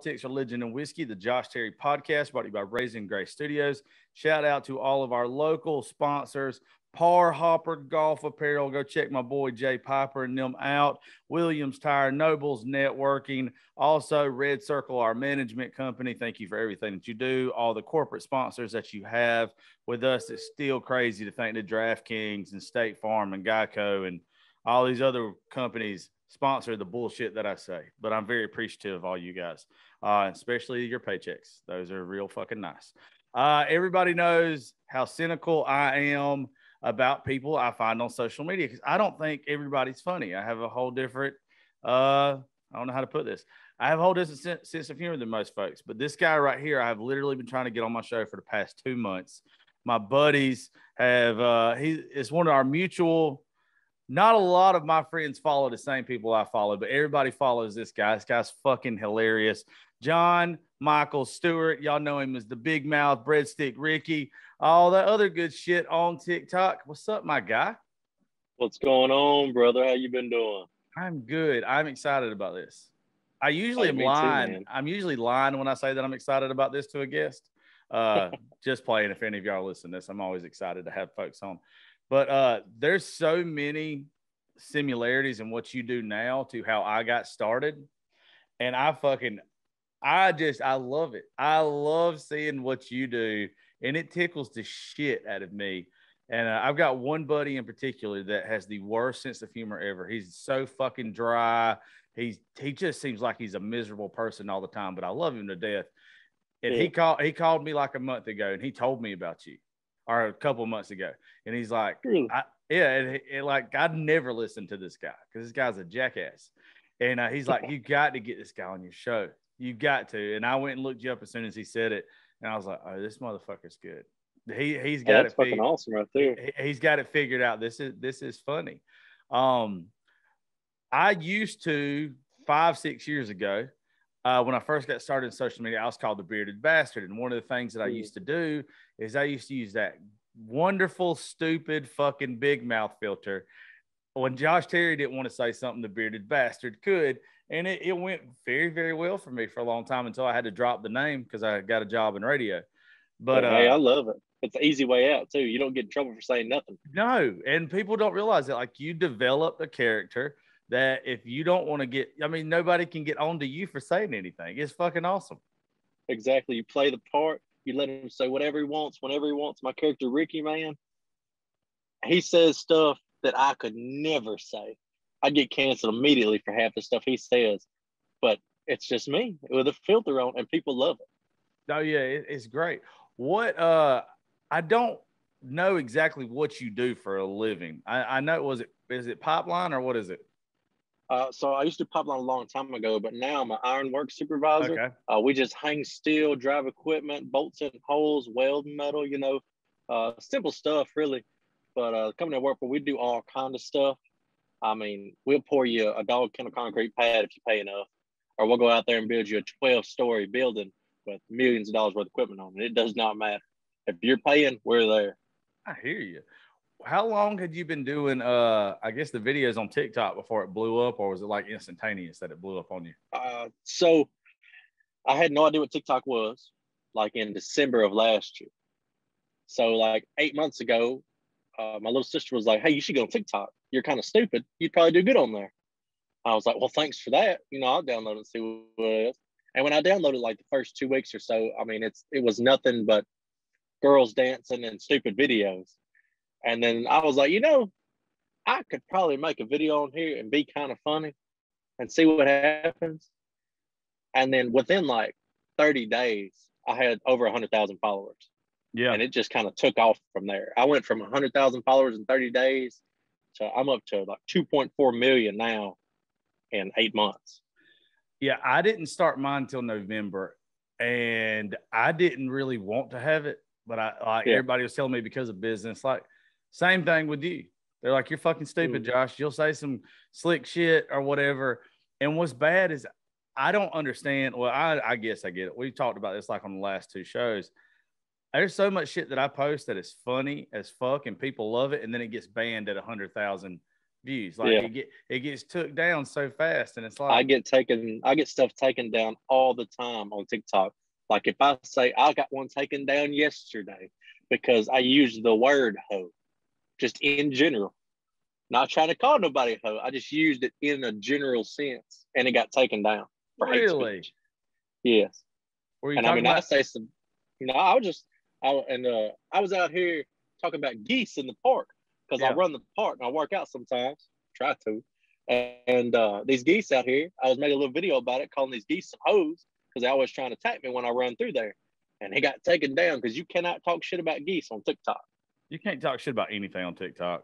Politics, Religion, and Whiskey, the Josh Terry podcast, brought to you by Raising Grace Studios. Shout out to all of our local sponsors, Par Hopper Golf Apparel. Go check my boy Jay Piper and them out. Williams Tire, Nobles Networking, also Red Circle, our management company. Thank you for everything that you do. All the corporate sponsors that you have with us. It's still crazy to think that DraftKings and State Farm and Geico and all these other companies sponsor the bullshit that I say. But I'm very appreciative of all you guys, especially your paychecks. Those are real fucking nice. Everybody knows how cynical I am about people I find on social media, because I don't think everybody's funny. I have a whole different, I don't know how to put this. I have a whole different sense of humor than most folks. But this guy right here, I've literally been trying to get on my show for the past 2 months. My buddies have, it's one of our mutual, not a lot of my friends follow the same people I follow, but everybody follows this guy. This guy's fucking hilarious. John Micheal Stewart, y'all know him as the Big Mouth Breadstick Ricky, all that other good shit on TikTok. What's up, my guy? What's going on, brother? How you been doing? I'm good. I'm excited about this. I usually am lying. I'm usually lying when I say that I'm excited about this to a guest. Just playing. If any of y'all listen to this, I'm always excited to have folks on. But there's so many similarities in what you do now to how I got started. And I love it. I love seeing what you do, and it tickles the shit out of me. And I've got one buddy in particular that has the worst sense of humor ever. He's so fucking dry. He just seems like he's a miserable person all the time, but I love him to death. And he called me like a month ago, and he told me about you, or a couple of months ago. And he's like, I'd never listened to this guy because this guy's a jackass. And he's like, you got to get this guy on your show. You got to. And I went and looked you up as soon as he said it. And I was like, oh, this motherfucker's good. He's got it figured. Fucking awesome right there. He's got it figured out. This is funny. I used to 5-6 years ago, when I first got started in social media, I was called the Bearded Bastard. And one of the things that I used to do is I used to use that wonderful, stupid, fucking big mouth filter. When Josh Terry didn't want to say something, the Bearded Bastard could. And it went very, very well for me for a long time until I had to drop the name because I got a job in radio. But hey, I love it. It's an easy way out, too. You don't get in trouble for saying nothing. No, and people don't realize that. Like, you develop a character that if you don't want to get, I mean, nobody can get on to you for saying anything. It's fucking awesome. Exactly. You play the part. You let him say whatever he wants, whenever he wants. My character, Ricky, man, he says stuff that I could never say. I get canceled immediately for half the stuff he says, but it's just me with a filter on, and people love it. Oh yeah, it's great. What I don't know exactly what you do for a living. I know, is it pipeline or what is it? So I used to pipeline a long time ago, but now I'm an ironwork supervisor. Okay. We just hang steel, drive equipment, bolts and holes, weld metal, simple stuff really. But the company I work for, we do all kind of stuff. I mean, we'll pour you a dog kennel concrete pad if you pay enough, or we'll go out there and build you a 12-story building with millions of dollars worth of equipment on it. It does not matter. If you're paying, we're there. I hear you. How long had you been doing, I guess, the videos on TikTok before it blew up, or was it like instantaneous that it blew up on you? So I had no idea what TikTok was, like in December of last year. So like 8 months ago, my little sister was like, hey, you should go on TikTok. You're kind of stupid. You'd probably do good on there. I was like, well, thanks for that. I'll download it and see what it is. And when I downloaded like the first 2 weeks or so, I mean, it was nothing but girls dancing and stupid videos. And then I was like, I could probably make a video on here and be kind of funny and see what happens. And then within like 30 days, I had over 100,000 followers. Yeah. And it just kind of took off from there. I went from 100,000 followers in 30 days to I'm up to like 2.4 million now in 8 months. Yeah, I didn't start mine until November, and I didn't really want to have it, but everybody was telling me because of business. Like, same thing with you. They're like, you're fucking stupid, Josh. You'll say some slick shit or whatever. And what's bad is I don't understand. Well, I guess I get it. We've talked about this like on the last 2 shows. There's so much shit that I post that is funny as fuck and people love it, and then it gets banned at 100,000 views. Like it gets took down so fast, and it's like I get stuff taken down all the time on TikTok. Like if I say I got one taken down yesterday because I used the word hoe, just in general, not trying to call nobody hoe. I just used it in a general sense, and it got taken down for hate speech. Yes. Were you talking about? I say some. I was out here talking about geese in the park because I run the park and I work out sometimes. Try to. And these geese out here, I was making a little video about it, calling these geese some hoes because they're always trying to attack me when I run through there. And they got taken down because you cannot talk shit about geese on TikTok. You can't talk shit about anything on TikTok.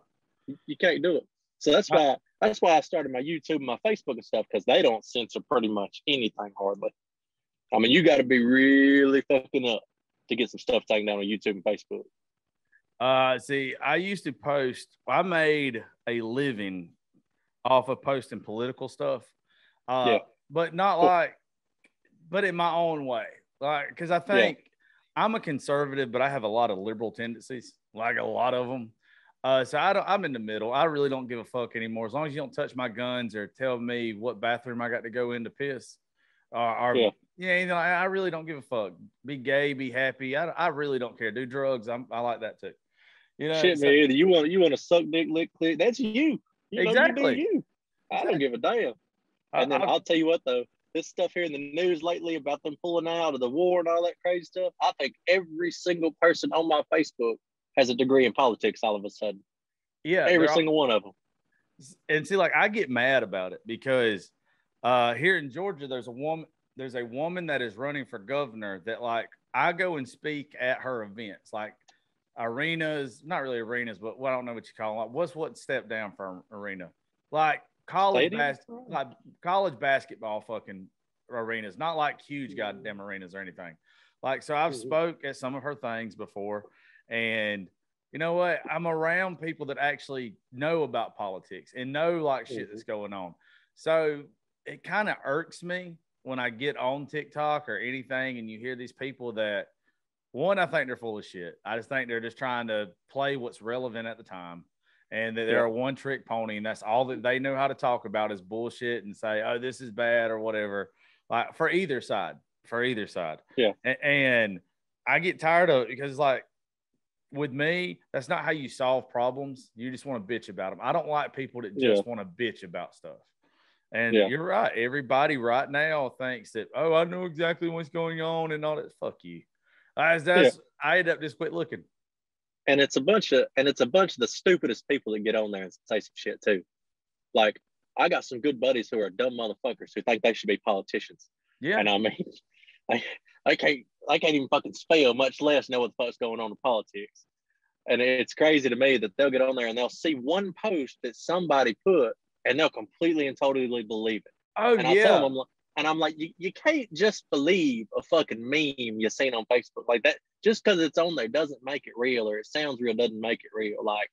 You can't do it. So that's why I started my YouTube and my Facebook and stuff, because they don't censor pretty much anything hardly. I mean, you got to be really fucking up to get some stuff taken down on YouTube and Facebook. See, I used to post. I made a living off of posting political stuff, but not like, but in my own way, like because I think I'm a conservative, but I have a lot of liberal tendencies, like a lot of them. So I'm in the middle. I really don't give a fuck anymore. As long as you don't touch my guns or tell me what bathroom I got to go in to piss, I really don't give a fuck. Be gay, be happy. I really don't care. Do drugs. I like that too. Shit, man. Either you want to suck dick, lick, click. That's you. Exactly. You do you. I don't give a damn. And then I'll tell you what though, this stuff here in the news lately about them pulling out of the war and all that crazy stuff. I think every single person on my Facebook has a degree in politics all of a sudden. Yeah, every single one of them. And see, like I get mad about it because here in Georgia, there's a woman that is running for governor that like I go and speak at her events, like arenas, not really arenas, but I don't know what you call them. Like, what step down from arena? Like college basketball fucking arenas, not like huge goddamn arenas or anything. Like, so I've spoke at some of her things before, and you know what? I'm around people that actually know about politics and know like shit that's going on. So it kind of irks me when I get on TikTok or anything and you hear these people that, one, I think they're full of shit. I just think they're just trying to play what's relevant at the time, and that they're a one-trick pony, and that's all that they know how to talk about is bullshit and say, oh, this is bad or whatever, like for either side. Yeah. And I get tired of it because, like, with me, that's not how you solve problems. You just want to bitch about them. I don't like people that just want to bitch about stuff. And you're right. Everybody right now thinks that, oh, I know exactly what's going on and all that. Fuck you. I end up just quit looking. And it's a bunch of the stupidest people that get on there and say some shit too. Like, I got some good buddies who are dumb motherfuckers who think they should be politicians. Yeah. And I mean, I can't even fucking spell, much less know what the fuck's going on in politics. And it's crazy to me that they'll get on there and they'll see one post that somebody put and they'll completely and totally believe it. Oh, and I tell them, I'm like, you can't just believe a fucking meme you seen on Facebook like that. Just because it's on there doesn't make it real, or it sounds real doesn't make it real. Like,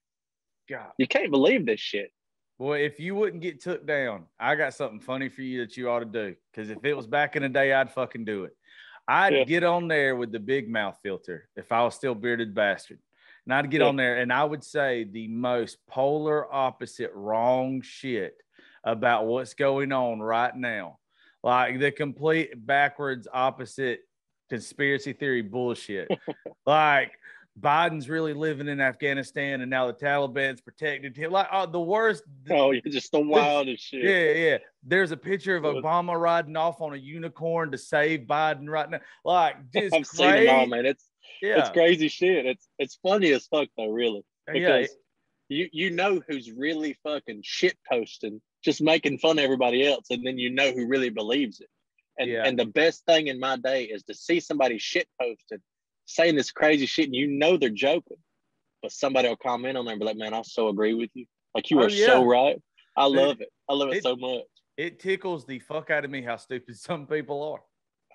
God, you can't believe this shit. Boy, if you wouldn't get took down, I got something funny for you that you ought to do. Because if it was back in the day, I'd fucking do it. I'd get on there with the big mouth filter if I was still bearded bastard. And I'd get on there and I would say the most polar opposite wrong shit about what's going on right now. Like the complete backwards opposite conspiracy theory bullshit. Like Biden's really living in Afghanistan and now the Taliban's protected him. Like the worst. Oh, you're just the wildest shit. Yeah. There's a picture of Obama riding off on a unicorn to save Biden right now. Like, just I've seen them all, man. It's crazy shit. It's funny as fuck though, really. Because you know who's really fucking shit posting, just making fun of everybody else, and then you know who really believes it. And the best thing in my day is to see somebody shit posting, saying this crazy shit, and you know they're joking, but somebody will comment on there and be like, man, I so agree with you. Like, you are so right. I love it. I love it so much. It tickles the fuck out of me how stupid some people are.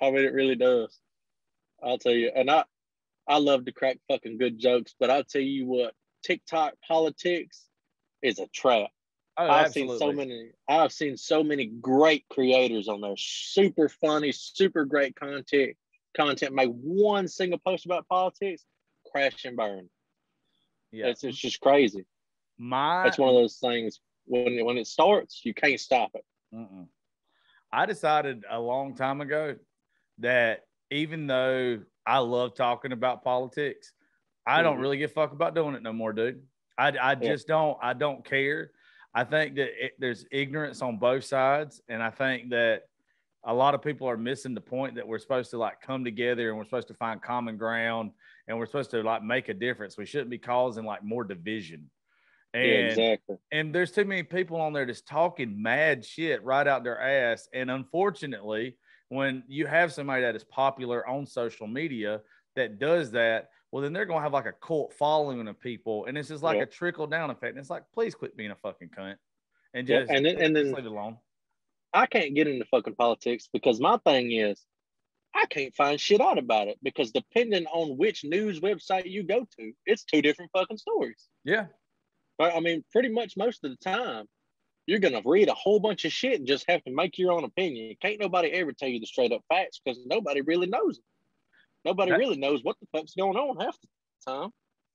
I mean, it really does. I'll tell you. And I love to crack fucking good jokes, but I'll tell you what, TikTok politics is a trap. Oh, I've seen so many great creators on there, super funny, super great content, make one single post about politics, crash and burn. Yeah, it's just crazy. It's one of those things. when it starts, you can't stop it. Mm-mm. I decided a long time ago that even though I love talking about politics, I don't really give a fuck about doing it no more, dude. I just don't. I don't care. I think that there's ignorance on both sides, and I think that a lot of people are missing the point that we're supposed to like come together and we're supposed to find common ground and we're supposed to like make a difference. We shouldn't be causing like more division. And exactly. and there's too many people on there just talking mad shit right out their ass. And unfortunately, when you have somebody that is popular on social media that does that, well, then they're gonna have like a cult following of people, and it's just like a trickle down effect. And it's like, please quit being a fucking cunt and just, and then just leave it alone. I can't get into fucking politics because my thing is I can't find shit out about it because depending on which news website you go to, it's two different fucking stories. Yeah. But I mean, pretty much most of the time, you're gonna read a whole bunch of shit and just have to make your own opinion. Can't nobody ever tell you the straight up facts because nobody really knows it. Nobody really knows what the fuck's going on half the time.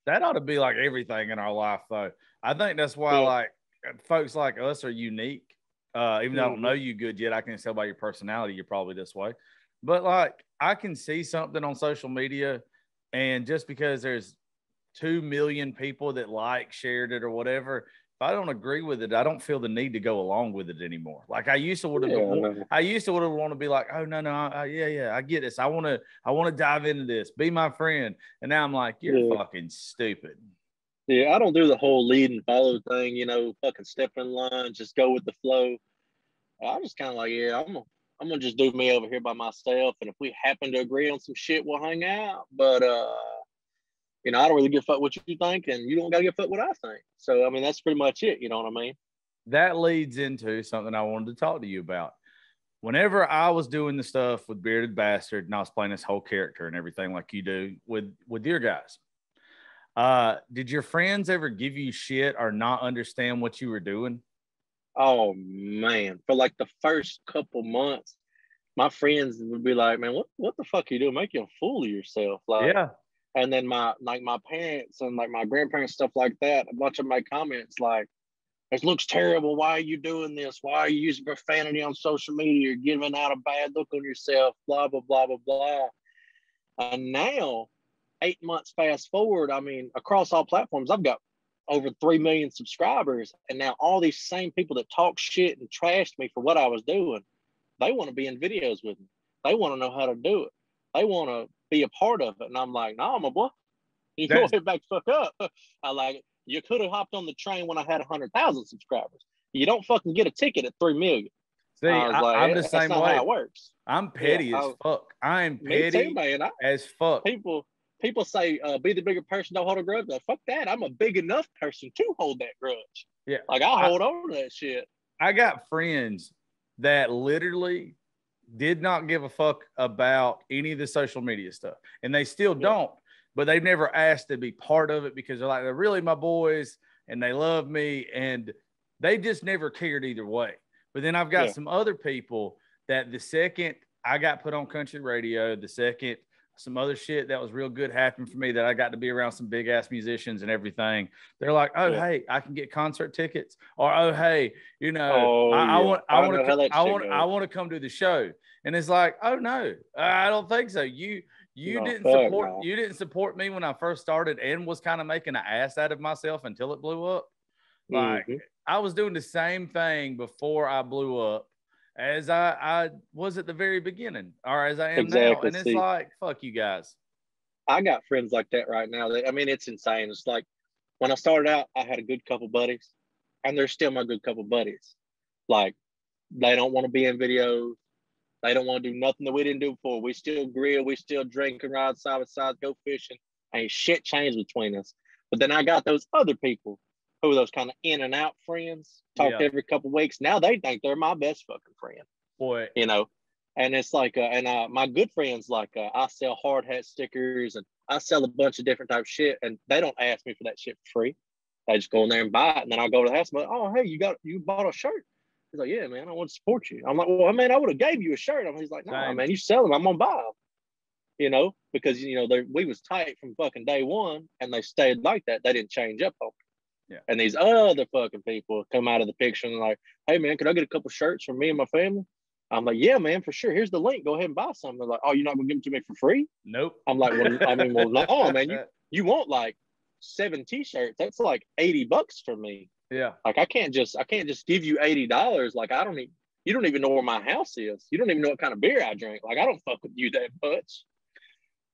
That ought to be like everything in our life, though. I think that's why like folks like us are unique. Even though I don't know you good yet, I can tell by your personality you're probably this way. But like I can see something on social media, and just because there's 2 million people that like shared it or whatever, if I don't agree with it, I don't feel the need to go along with it anymore. Like I used to would have, I used to would have want to be like, oh no, yeah, I get this. I want to dive into this, be my friend. And now I'm like, you're fucking stupid. Yeah, I don't do the whole lead and follow thing, you know, fucking step in line, just go with the flow. I just kind of like, I'm gonna just do me over here by myself, and if we happen to agree on some shit, we'll hang out. But you know, I don't really give a fuck what you think, and you don't gotta give a fuck what I think. So I mean, that's pretty much it. You know what I mean? That leads into something I wanted to talk to you about. Whenever I was doing the stuff with Bearded Bastard and I was playing this whole character and everything like you do with your guys, did your friends ever give you shit or not understand what you were doing? Oh man, for like the first couple months, my friends would be like, "Man, what the fuck are you doing? Making a fool of yourself?" Like, yeah. And then my parents and like my grandparents, stuff like that, a bunch of my comments like, "This looks terrible. Why are you doing this? Why are you using profanity on social media? You're giving out a bad look on yourself, blah, blah, blah, blah, blah." And now, 8 months fast forward, I mean, across all platforms, I've got over 3 million subscribers. And now all these same people that talk shit and trashed me for what I was doing, they want to be in videos with me. They want to know how to do it. They want to be a part of it. And I'm like, "No, my boy, you go ahead back the fuck up." I like, you could have hopped on the train when I had 100,000 subscribers. You don't fucking get a ticket at 3 million. See, I'm the same way. How it works. I'm petty as fuck. I'm petty as fuck. People say, be the bigger person, don't hold a grudge. Like, fuck that. I'm a big enough person to hold that grudge. Yeah. Like, I hold on to that shit. I got friends that literally did not give a fuck about any of the social media stuff. And they still don't, but they've never asked to be part of it because they're really my boys and they love me. And they just never cared either way. But then I've got some other people that the second I got put on country radio, the second some other shit that was real good happened for me, that I got to be around some big ass musicians and everything. They're like, "Oh, hey, I can get concert tickets," or "Oh, hey, you know, I want to come to the show." And it's like, "Oh no, I don't think so. You didn't support me when I first started and was kind of making an ass out of myself until it blew up. Like I was doing the same thing before I blew up as I was at the very beginning, or as I am now." And it's like, fuck you guys. I got friends like that right now. I mean, it's insane. It's like when I started out, I had a good couple buddies, and they're still my good couple buddies. Like, they don't want to be in videos. They don't want to do nothing that we didn't do before. We still grill, we still drink and ride side by side, go fishing. Ain't shit changed between us. But then I got those other people who are those kind of in and out friends, talk every couple of weeks. Now they think they're my best fucking friend. Boy, you know, and it's like, my good friends, like, I sell hard hat stickers and I sell a bunch of different types of shit, and they don't ask me for that shit for free. They just go in there and buy it, and then I'll go to the house and be like, "Oh, hey, you bought a shirt?" He's like, "Yeah, man, I want to support you." I'm like, "Well, man, I would have gave you a shirt." He's like, "No, man, you sell them, I'm gonna buy them." You know, because we was tight from fucking day one, and they stayed like that. They didn't change up on me. Yeah. And these other fucking people come out of the picture and like, hey man, could I get a couple shirts from me and my family? I'm like, yeah, man, for sure. Here's the link. Go ahead and buy some. They're like, oh, you're not gonna give them to me for free? Nope. I'm like, well, no, man. You want like 7 t-shirts? That's like $80 for me. Yeah. Like I can't just give you $80. Like you don't even know where my house is. You don't even know what kind of beer I drink. Like I don't fuck with you that much.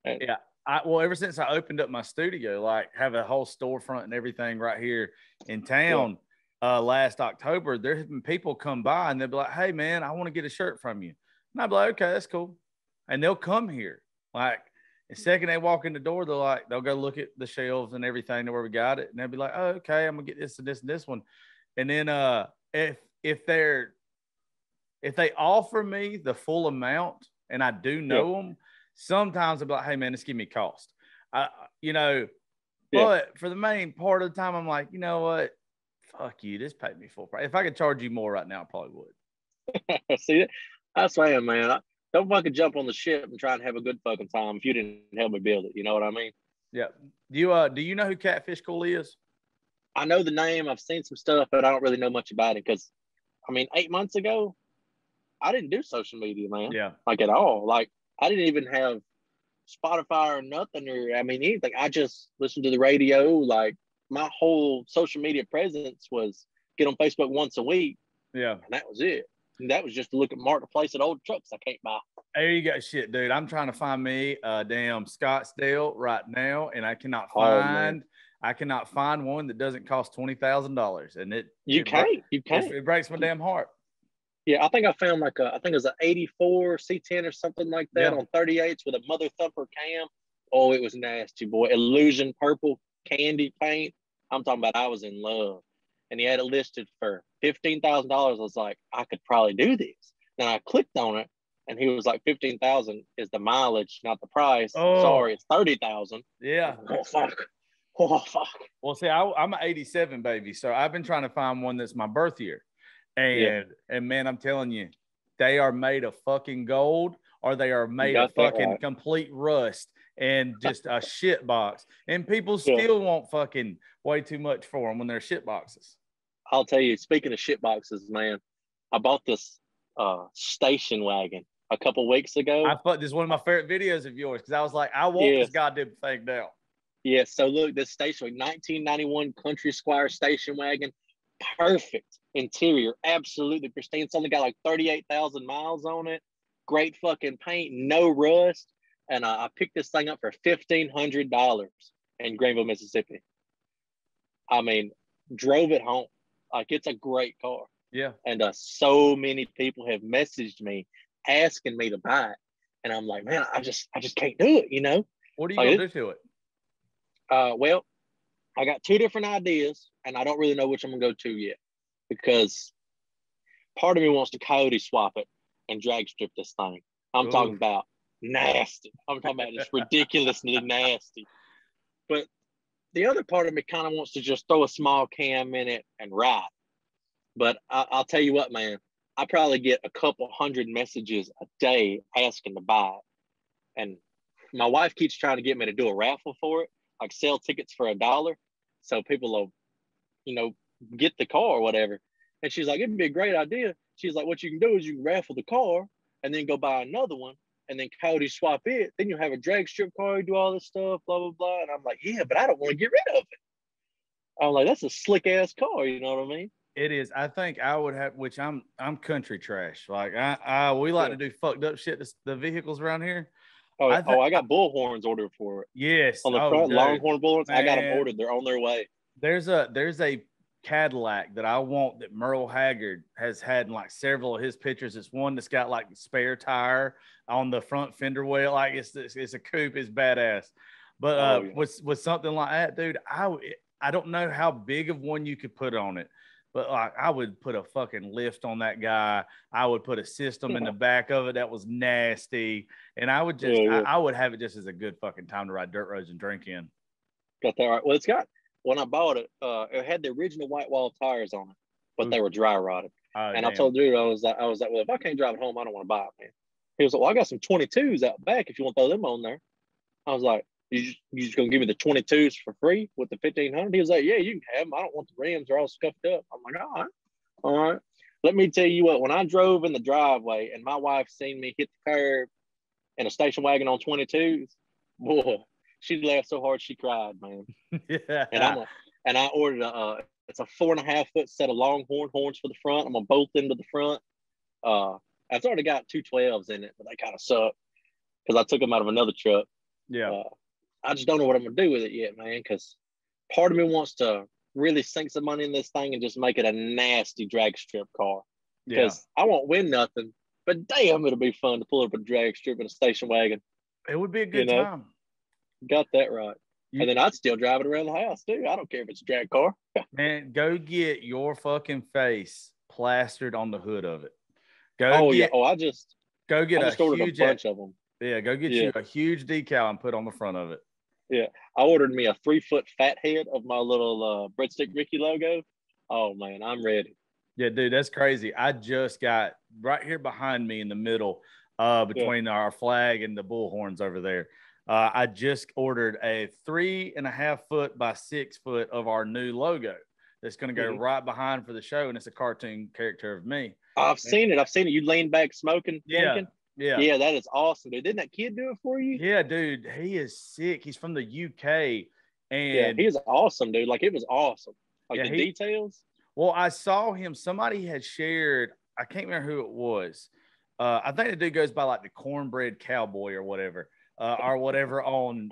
And, yeah. Well, ever since I opened up my studio, like have a whole storefront and everything right here in town, last October, there have been people come by and they'll be like, hey man, I want to get a shirt from you. And I'll be like, okay, that's cool. And they'll come here. Like the second they walk in the door, they'll go look at the shelves and everything to where we got it. And they'll be like, oh, okay, I'm gonna get this and this and this one. And then if they offer me the full amount and I do know them, sometimes I'll be like, hey man, just give me cost. But for the main part of the time, I'm like, you know what? Fuck you. Just pay me full price. If I could charge you more right now, I probably would. See, that's why, man. Don't fucking jump on the ship and try and have a good fucking time if you didn't help me build it. You know what I mean? Yeah. Do you know who Catfish Cool is? I know the name. I've seen some stuff, but I don't really know much about it because, 8 months ago, I didn't do social media, man. Yeah. Like at all. Like I didn't even have Spotify or nothing or anything. I just listened to the radio. Like my whole social media presence was get on Facebook once a week. Yeah. And that was it. And that was just to look at marketplace at old trucks I can't buy. There you go. Shit, dude. I'm trying to find me a damn Scottsdale right now, and I cannot find one that doesn't cost $20,000. And you can't. It breaks my damn heart. Yeah, I think I found I think it was an 84 C10 or something like that on 38s with a Mother Thumper cam. Oh, it was nasty, boy. Illusion purple candy paint. I'm talking about I was in love. And he had it listed for $15,000. I was like, I could probably do this. Then I clicked on it, and he was like, $15,000 is the mileage, not the price. Oh. Sorry, it's $30,000. Yeah. Oh, fuck. Oh, fuck. Well, see, I'm an 87 baby, so I've been trying to find one that's my birth year. And man, I'm telling you, they are made of fucking gold, or they are made of fucking complete rust and just a shit box. And people still want fucking way too much for them when they're shit boxes. I'll tell you, speaking of shit boxes, man, I bought this station wagon a couple weeks ago. I thought this is one of my favorite videos of yours because I was like, I want this goddamn thing down. Yeah, so look, this station, 1991 Country Squire station wagon, perfect interior, absolutely pristine. It's only got like 38,000 miles on it. Great fucking paint, no rust. And I picked this thing up for $1,500 in Greenville, Mississippi. Drove it home. Like, it's a great car. Yeah. And so many people have messaged me asking me to buy it. And I'm like, man, I just can't do it, you know? What are you going to do to it? Well, I got 2 different ideas, and I don't really know which I'm going to go to yet. Because part of me wants to coyote swap it and drag strip this thing. I'm talking about nasty. I'm talking about just ridiculously nasty. But the other part of me kind of wants to just throw a small cam in it and ride. But I'll tell you what, man, I probably get a couple hundred messages a day asking to buy it. And my wife keeps trying to get me to do a raffle for it, like sell tickets for $1. So people will, get the car or whatever. And she's like, it'd be a great idea. She's like, what you can do is you can raffle the car and then go buy another one and then coyote swap it. Then you'll have a drag strip car, you do all this stuff, blah, blah, blah. And I'm like, yeah, but I don't want to get rid of it. I'm like, that's a slick ass car. You know what I mean? It is. I think I would have, which I'm country trash. Like we like to do fucked up shit to the vehicles around here. I got bullhorns ordered for it. Yes. On the front, Longhorn bullhorns. Man. I got them ordered. They're on their way. There's a Cadillac that I want that Merle Haggard has had in like several of his pictures. It's one that's got like the spare tire on the front fender well. Like it's a coupe. It's badass. But with something like that, dude, I don't know how big of one you could put on it, but like I would put a fucking lift on that guy. I would put a system in the back of it that was nasty, and I would just I would have it just as a good fucking time to ride dirt roads and drink in. Got that right. Well, it's got. When I bought it, it had the original white wall tires on it, but they were dry rotted. And I told dude, I was like, well, if I can't drive it home, I don't want to buy it, man. He was like, well, I got some 22s out back if you want to throw them on there. I was like, You just gonna give me the 22s for free with the 1500? He was like, yeah, you can have them. I don't want the rims; they're all scuffed up. I'm like, all right. Let me tell you what. When I drove in the driveway and my wife seen me hit the curb in a station wagon on 22s, boy, she laughed so hard she cried, man. Yeah. And I ordered it's a 4.5-foot set of Longhorn horns for the front. I'm gonna bolt them to the front. I've already got 212s in it, but they kind of suck because I took them out of another truck. Yeah. I just don't know what I'm gonna do with it yet, man. Because part of me wants to really sink some money in this thing and just make it a nasty drag strip car. Because I won't win nothing, but damn, it'll be fun to pull up a drag strip in a station wagon. It would be a good time. Got that right. And then I'd still drive it around the house too. I don't care if it's a drag car. Man, go get your fucking face plastered on the hood of it. Go get a huge bunch of them. Yeah, go get you a huge decal and put on the front of it. Yeah, I ordered me a 3-foot fat head of my little Breadstick Ricky logo. Oh man, I'm ready. Yeah, dude, that's crazy. I just got right here behind me in the middle, between our flag and the bullhorns over there. I just ordered a 3.5-foot by 6-foot of our new logo. That's going to go right behind for the show, and it's a cartoon character of me. I've seen it. You lean back smoking, drinking. Yeah, that is awesome, dude. Didn't that kid do it for you? Yeah, dude, he is sick. He's from the UK, and he is awesome, dude. Like, it was awesome. Like, the details. Well, I saw him. Somebody had shared. I can't remember who it was. I think the dude goes by like the Cornbread Cowboy or whatever on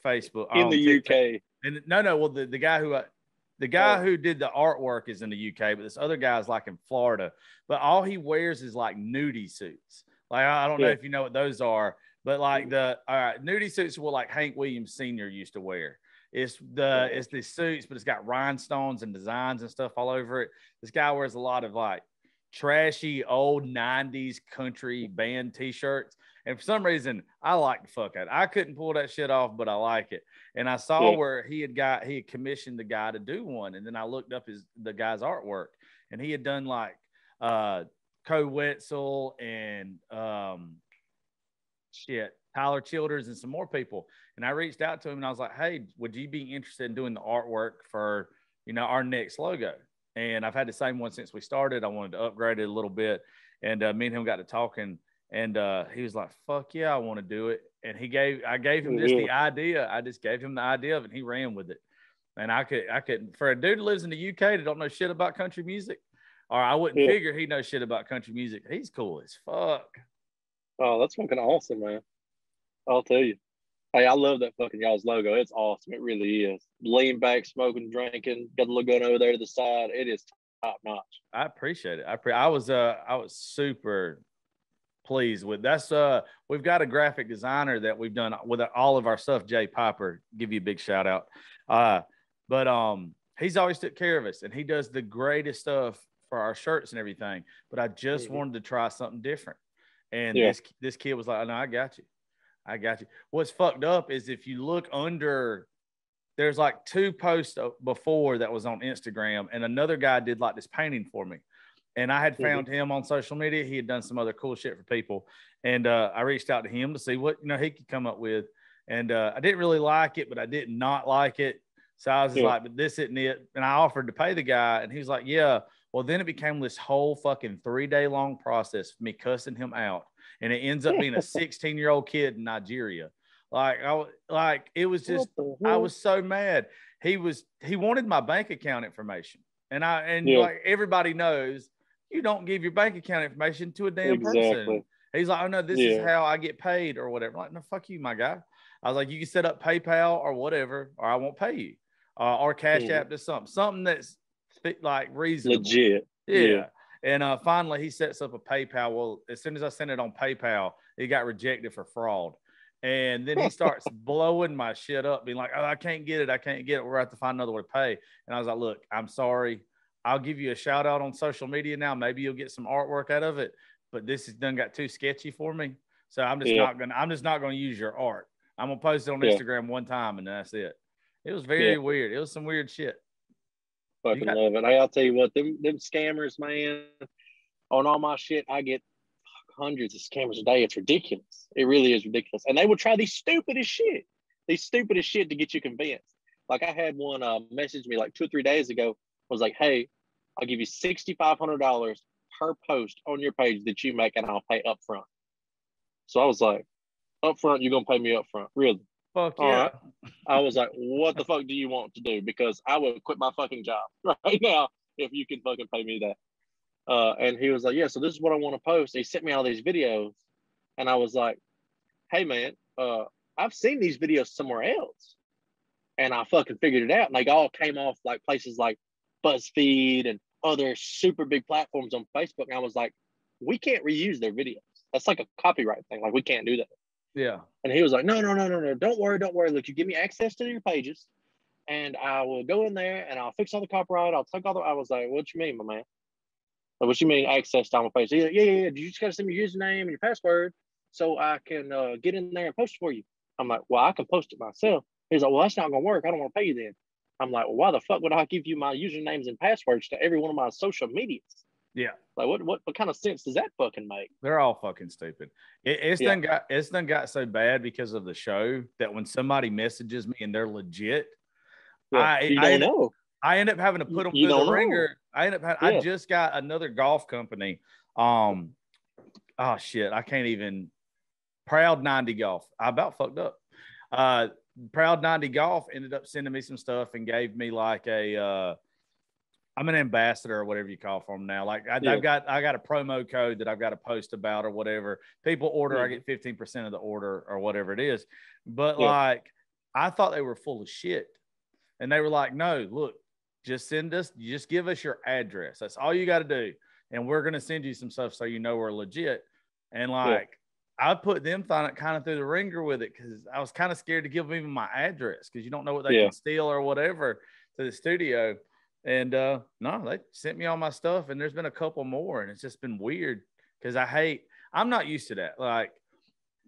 Facebook in the TikTok. UK. And no. Well, the guy who did the artwork is in the UK, but this other guy is like in Florida. But all he wears is like nudie suits. Like, I don't know if you know what those are, but like nudie suits were like Hank Williams Sr. used to wear. It's the suits, but it's got rhinestones and designs and stuff all over it. This guy wears a lot of like trashy old 90s country band t-shirts. And for some reason, I like the fuck out of it. I couldn't pull that shit off, but I like it. And I saw where he had commissioned the guy to do one. And then I looked up the guy's artwork, and he had done like Co Wetzel and Tyler Childers and some more people. And I reached out to him and I was like, hey, would you be interested in doing the artwork for, our next logo? And I've had the same one since we started. I wanted to upgrade it a little bit. And me and him got to talking, and he was like, fuck yeah, I want to do it. And I gave him just the idea. I just gave him the idea of it, and he ran with it. And I could, for a dude who lives in the UK that don't know shit about country music, or I wouldn't figure he knows shit about country music. He's cool as fuck. Oh, that's fucking awesome, man. I'll tell you. Hey, I love that fucking y'all's logo. It's awesome. It really is. Lean back, smoking, drinking. Got the little gun over there to the side. It is top notch. I appreciate it. I was super pleased with that's. We've got a graphic designer that we've done with all of our stuff. Jay Piper, give you a big shout out. But he's always took care of us, and he does the greatest stuff for our shirts and everything. But I just wanted to try something different, and this kid was like, "No, I got you. What's fucked up is if you look under, there's like 2 posts before that was on Instagram, and another guy did like this painting for me. And I had found him on social media. He had done some other cool shit for people. And I reached out to him to see what, he could come up with. And I didn't really like it, but I did not like it. So I was just like, but this isn't it. And I offered to pay the guy, and he was like, yeah. Well, then it became this whole fucking 3-day long process of me cussing him out. And it ends up being a 16-year-old kid in Nigeria. It was just, I was so mad. He wanted my bank account information. And like everybody knows, you don't give your bank account information to a damn person. He's like, oh no, this is how I get paid or whatever. I'm like, no, fuck you, my guy. I was like, you can set up PayPal or whatever, or I won't pay you. Or Cash App to something that's like reasonable. Legit. Yeah. And finally, he sets up a PayPal. Well, as soon as I sent it on PayPal, it got rejected for fraud. And then he starts blowing my shit up, being like, oh, I can't get it. We're going to have to find another way to pay. And I was like, look, I'm sorry. I'll give you a shout out on social media now. Maybe you'll get some artwork out of it. But this has done got too sketchy for me. So I'm just not going to use your art. I'm going to post it on Instagram one time, and that's it. It was very weird. It was some weird shit. Fucking love it. Hey, I'll tell you what, them scammers, man, on all my shit, I get hundreds of scammers a day. It's ridiculous. It really is ridiculous. And they will try the stupidest shit. these stupid as shit to get you convinced. Like I had one message me like 2 or 3 days ago, was like, hey, I'll give you $6,500 per post on your page that you make, and I'll pay up front. So I was like, up front, you're going to pay me up front? Really? Fuck yeah. All right. I was like, what the fuck do you want to do? Because I would quit my fucking job right now if you can fucking pay me that. And he was like, yeah, so this is what I want to post. He sent me all these videos, and I was like, hey man, I've seen these videos somewhere else. And I fucking figured it out. And they all came off like places like BuzzFeed and other super big platforms on Facebook. And I was like, we can't reuse their videos. That's like a copyright thing. Like we can't do that. Yeah. And he was like, no. Don't worry. Look, you give me access to your pages, and I will go in there and I'll fix all the copyright. I'll take all the. I was like, what you mean, my man? Like, what you mean access to my page? He's like, yeah. You just gotta send me your username and your password so I can get in there and post for you. I'm like, well, I can post it myself. He's like, well, that's not gonna work. I don't want to pay you then. I'm like, well, why the fuck would I give you my usernames and passwords to every one of my social medias? Yeah. Like, what kind of sense does that fucking make? They're all fucking stupid. It's done got so bad because of the show that when somebody messages me and they're legit, you don't know. I end up having to put them through the ringer. I just got another golf company. Oh shit, I can't even. Proud 90 Golf. I about fucked up. Proud 90 Golf ended up sending me some stuff and gave me like a I'm an ambassador or whatever you call for them now. Like I got a promo code that I've got to post about or whatever. People order, I get 15% of the order or whatever it is. But like I thought they were full of shit. And they were like, no, look, just give us your address. That's all you got to do. And we're going to send you some stuff so you know we're legit. And like I put them kind of through the ringer with it because I was kind of scared to give them even my address because you don't know what they can steal or whatever to the studio. And no, they sent me all my stuff, and there's been a couple more, and it's just been weird because I'm not used to that. Like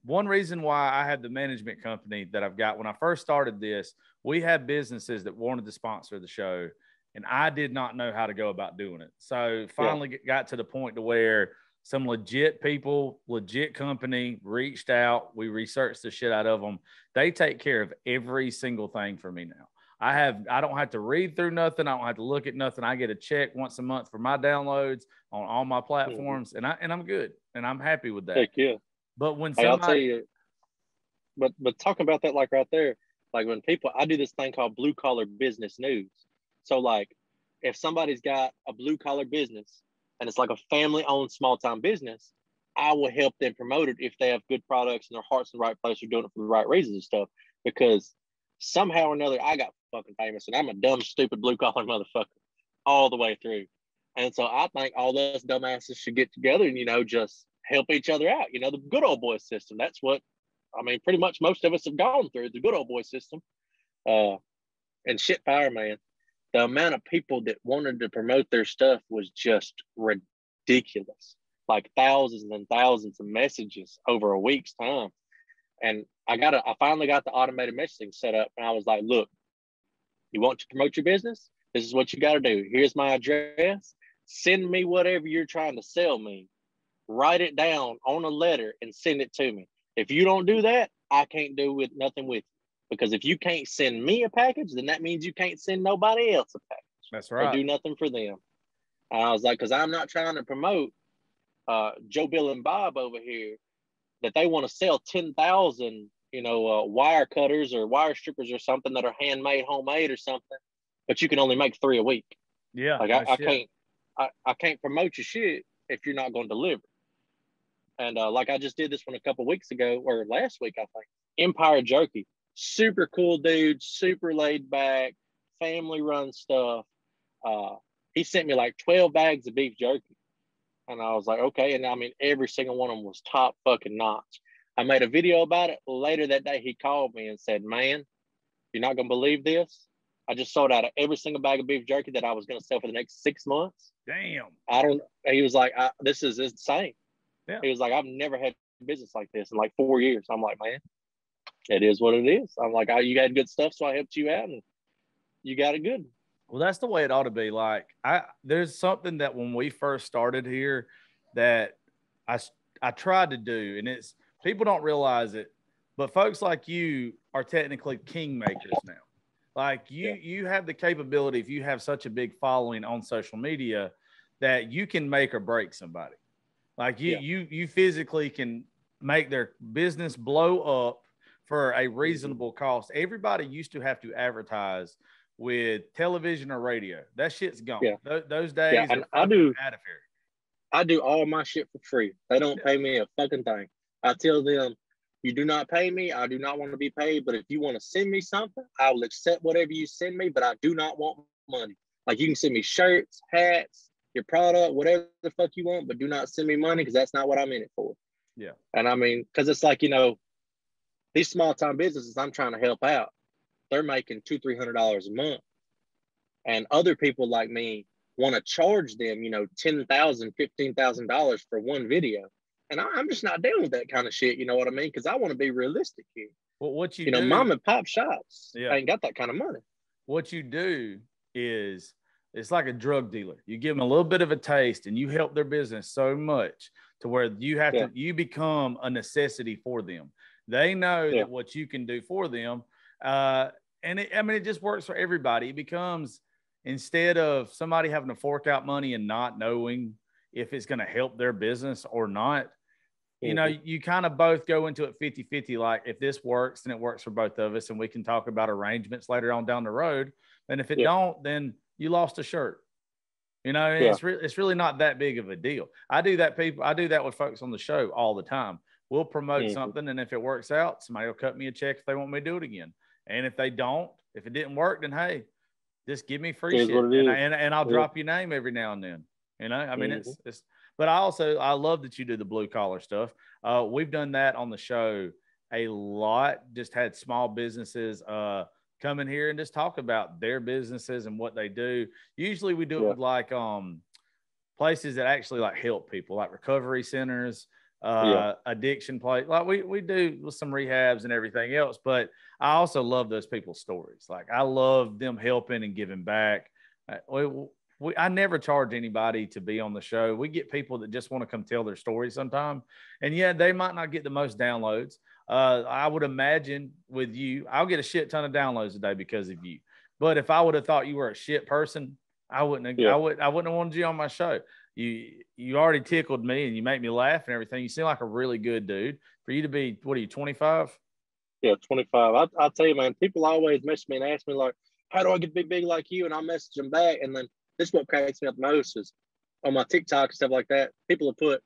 one reason why I had the management company that I've got when I first started this, we had businesses that wanted to sponsor the show, and I did not know how to go about doing it. So finally got to the point to where some legit people, legit company reached out. We researched the shit out of them. They take care of every single thing for me now. I don't have to read through nothing. I don't have to look at nothing. I get a check once a month for my downloads on all my platforms, and I'm good, and I'm happy with that. Heck yeah. But when I'll tell you, but talking about that, like right there, like when I do this thing called blue collar business news. So like, if somebody's got a blue collar business and it's like a family owned small time business, I will help them promote it if they have good products and their heart's in the right place, or doing it for the right reasons and stuff. Because somehow or another, I got fucking famous, and I'm a dumb, stupid blue collar motherfucker all the way through. And so I think all those dumbasses should get together and, just help each other out. The good old boy system. That's what, pretty much most of us have gone through, the good old boy system. And shit fire, man. The amount of people that wanted to promote their stuff was just ridiculous. Like thousands and thousands of messages over a week's time. And I finally got the automated messaging set up, and I was like, look, you want to promote your business? This is what you got to do. Here's my address. Send me whatever you're trying to sell me. Write it down on a letter and send it to me. If you don't do that, I can't do nothing with you. Because if you can't send me a package, then that means you can't send nobody else a package. That's right. Or do nothing for them. And I was like, because I'm not trying to promote Joe, Bill, and Bob over here, that they want to sell 10,000, wire cutters or wire strippers or something that are handmade, homemade or something, but you can only make 3 a week. Yeah. Like I can't promote your shit if you're not going to deliver. And like I just did this one a couple weeks ago, or last week, I think. Empire Jerky, super cool dude, super laid back, family run stuff. He sent me like 12 bags of beef jerky. And I was like, okay. And every single one of them was top fucking notch. I made a video about it. Later that day, he called me and said, man, you're not going to believe this. I just sold out of every single bag of beef jerky that I was going to sell for the next 6 months. Damn. He was like, this is insane. Yeah. He was like, I've never had business like this in like 4 years. I'm like, man, it is what it is. I'm like, you got good stuff, so I helped you out, and you got it good. Well, that's the way it ought to be. Like there's something that when we first started here that I tried to do, and it's people don't realize it, but folks like you are technically kingmakers now. Like you have the capability, if you have such a big following on social media, that you can make or break somebody. Like you physically can make their business blow up for a reasonable cost. Everybody used to have to advertise with television or radio. That shit's gone. Those days and are out of here. I do all my shit for free. They don't pay me a fucking thing. I tell them, you do not pay me. I do not want to be paid. But if you want to send me something, I will accept whatever you send me. But I do not want money. Like, you can send me shirts, hats, your product, whatever the fuck you want, but do not send me money, because that's not what I'm in it for. Yeah. And I mean, because it's like, you know, these small time businesses I'm trying to help out, they're making $200-300 a month. And other people like me want to charge them, you know, $10,000, $15,000 for one video. And I'm just not down with that kind of shit. You know what I mean? Because I want to be realistic here. Well, what you know, do, mom and pop shops ain't got that kind of money. What you do is, it's like a drug dealer. You give them a little bit of a taste, and you help their business so much to where you have to, you become a necessity for them. They know that what you can do for them. And it just works for everybody. It becomes, instead of somebody having to fork out money and not knowing if it's going to help their business or not, you know, you kind of both go into it 50-50. Like, if this works, then it works for both of us, and we can talk about arrangements later on down the road. And if it don't, then you lost a shirt. You know, it's really not that big of a deal. I do that with folks on the show all the time. We'll promote something, and if it works out, somebody will cut me a check if they want me to do it again. And if they don't, if it didn't work, then hey, just give me free shit, and I'll drop your name every now and then. You know, I mean, it's. But I love that you do the blue collar stuff. We've done that on the show a lot. Just had small businesses come in here and just talk about their businesses and what they do. Usually we do it with like places that actually like help people, like recovery centers, addiction place. Like we do with some rehabs and everything else. But I also love those people's stories. Like, I love them helping and giving back. I never charge anybody to be on the show. We get people that just want to come tell their story sometime. And they might not get the most downloads. I would imagine with you, I'll get a shit ton of downloads a day because of you. But if I would have thought you were a shit person, I wouldn't have wanted you on my show. You already tickled me, and you make me laugh and everything. You seem like a really good dude. For you to be, what are you, 25? Yeah, 25. I'll tell you, man, people always message me and ask me, like, how do I get big like you? And I'll message them back. And then this is what cracks me up most is on my TikTok and stuff like that, people will put,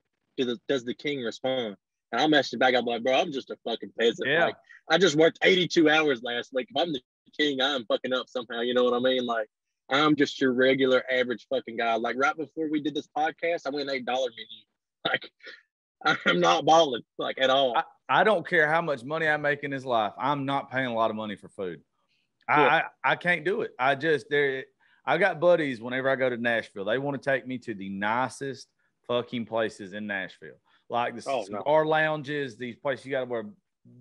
does the king respond? And I'll message back. I'm like, bro, I'm just a fucking peasant. Yeah. Like, I just worked 82 hours last week. If I'm the king, I'm fucking up somehow. You know what I mean? Like, I'm just your regular average fucking guy. Like, right before we did this podcast, I went $8 menu. Like, I'm not balling, like, at all. I don't care how much money I make in this life. I'm not paying a lot of money for food. I can't do it. I got buddies, whenever I go to Nashville, they want to take me to the nicest fucking places in Nashville. Like the cigar lounges, these places you got to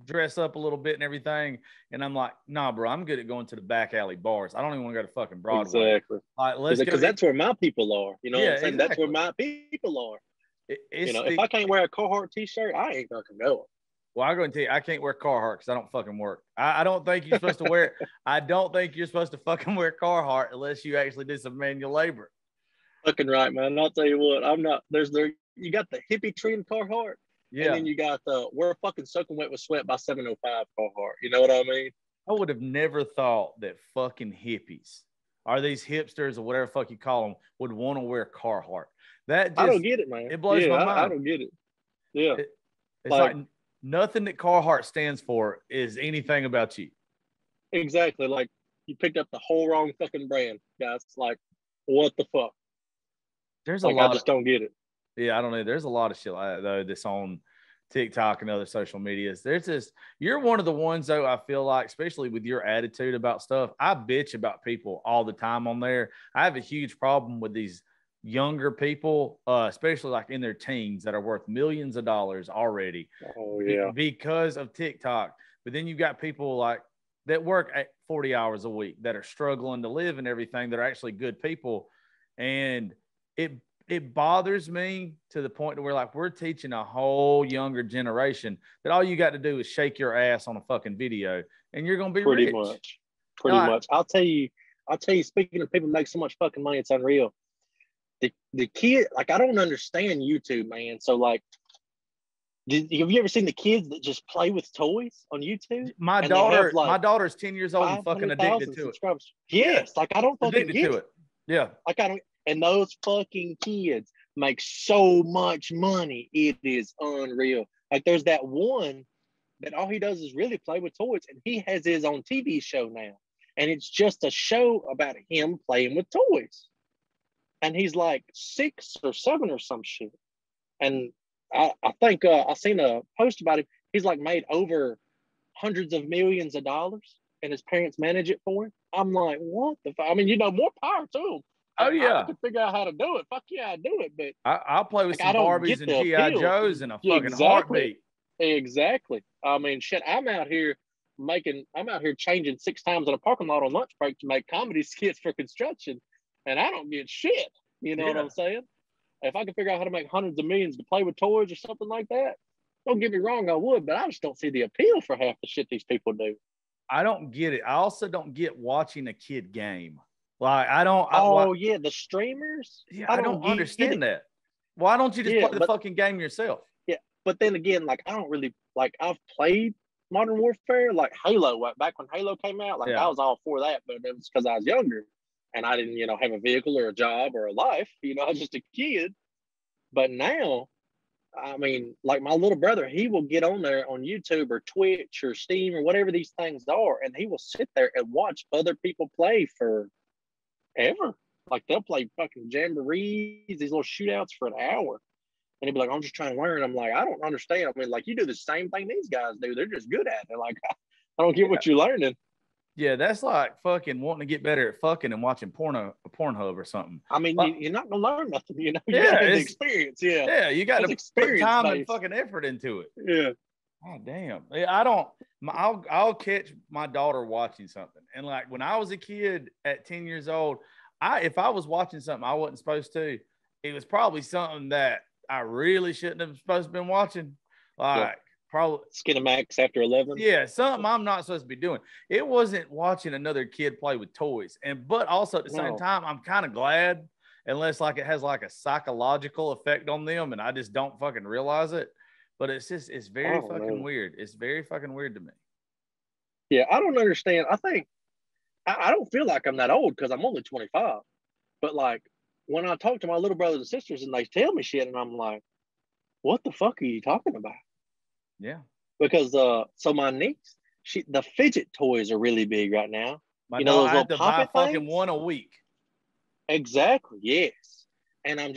dress up a little bit and everything. And I'm like, nah, bro, I'm good at going to the back alley bars. I don't even want to go to fucking Broadway. Exactly. Like, because that's where my people are. You know what I'm saying? Exactly. That's where my people are. If I can't wear a Carhartt t-shirt, I ain't fucking going. Well, I'm going to tell you, I can't wear Carhartt because I don't fucking work. I don't think you're supposed to wear. I don't think you're supposed to fucking wear Carhartt unless you actually do some manual labor. Fucking right, man. I'll tell you what. I'm not. You got the hippie trim Carhartt, and then you got the we're fucking soaking wet with sweat by 705 Carhartt. You know what I mean? I would have never thought that fucking hippies, or these hipsters or whatever the fuck you call them, would want to wear Carhartt. I don't get it, man. It blows my mind. I don't get it. Yeah, it's like nothing that Carhartt stands for is anything about you. Exactly. Like, you picked up the whole wrong fucking brand, guys. It's like, what the fuck? There's a lot. I just don't get it. Yeah, I don't know. There's a lot of shit like that, though, that's on TikTok and other social medias. You're one of the ones, though, I feel like, especially with your attitude about stuff. I bitch about people all the time on there. I have a huge problem with these younger people, especially like in their teens, that are worth millions of dollars already. Oh yeah, because of TikTok. But then you've got people like that work 40 hours a week that are struggling to live and everything, that are actually good people, and it bothers me to the point where like we're teaching a whole younger generation that all you got to do is shake your ass on a fucking video and you're gonna be Pretty rich. much. I'll tell you. Speaking of people make so much fucking money, it's unreal. The kid, like, I don't understand YouTube, man. So like, have you ever seen the kids that just play with toys on YouTube? My daughter's 10 years old and fucking addicted to it. Yes, like I don't fucking get it. Yeah, like I don't. And those fucking kids make so much money. It is unreal. Like there's that one that all he does is really play with toys, and he has his own TV show now, and it's just a show about him playing with toys. And he's like 6 or 7 or some shit. And I think I seen a post about him. He's like made over hundreds of millions of dollars, and his parents manage it for him. I'm like, what the fuck? I mean, more power to him. Oh yeah, I could figure out how to do it. Fuck yeah, I do it. But I'll play with some Barbies and GI Joes in a fucking heartbeat. Exactly. I mean, shit. I'm out here changing 6 times in a parking lot on lunch break to make comedy skits for construction, and I don't get shit. You know what I'm saying? If I could figure out how to make hundreds of millions to play with toys or something like that, don't get me wrong, I would. But I just don't see the appeal for half the shit these people do. I don't get it. I also don't get watching a kid game. Like I don't. The streamers. Yeah, I don't understand that. Why don't you just play the fucking game yourself? Yeah, but then again, like I don't really like. I've played Modern Warfare, like Halo. Back when Halo came out, like I was all for that, but it was because I was younger and I didn't, have a vehicle or a job or a life. I was just a kid. But now, I mean, like my little brother, he will get on there on YouTube or Twitch or Steam or whatever these things are, and he will sit there and watch other people play for ever. Like they'll play fucking jamborees, these little shootouts for an hour. And he'd be like, I'm just trying to learn. I'm like, I don't understand. I mean, like you do the same thing these guys do. They're just good at it. Like, I don't get what you're learning. Yeah, that's like fucking wanting to get better at fucking and watching Pornhub or something. I mean, you're not gonna learn nothing, You got to have the experience. Yeah, you got to put time and fucking effort into it. Yeah. God damn. I'll catch my daughter watching something, and like when I was a kid at 10 years old, if I was watching something I wasn't supposed to, it was probably something that I really shouldn't have supposed to been watching. Like probably Skinamax after 11. Yeah, something I'm not supposed to be doing. It wasn't watching another kid play with toys. But also at the same time, I'm kind of glad, unless like it has like a psychological effect on them and I just don't fucking realize it. But it's very fucking weird. It's very fucking weird to me. Yeah, I don't understand. I think I don't feel like I'm that old because I'm only 25. But like when I talk to my little brothers and sisters and they tell me shit and I'm like, what the fuck are you talking about? Yeah. Because so my niece, the fidget toys are really big right now. Those little poppet things? Fucking one a week. Exactly. Yes. And I'm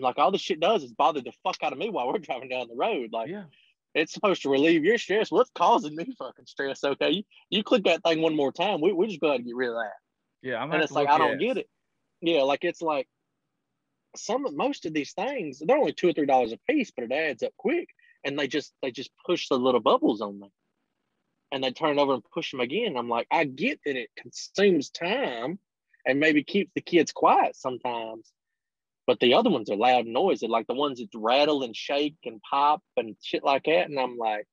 like, all this shit does is bother the fuck out of me while we're driving down the road. Like, it's supposed to relieve your stress. Well, it's causing me fucking stress. Okay, you click that thing one more time, we just go ahead and get rid of that. Yeah, and it's like I don't get it. Yeah, like it's like most of these things they're only $2 or $3 a piece, but it adds up quick. And they just push the little bubbles on them, and they turn over and push them again. I'm like, I get that it consumes time, and maybe keeps the kids quiet sometimes. But the other ones are loud and noisy, like the ones that rattle and shake and pop and shit like that. And I'm like,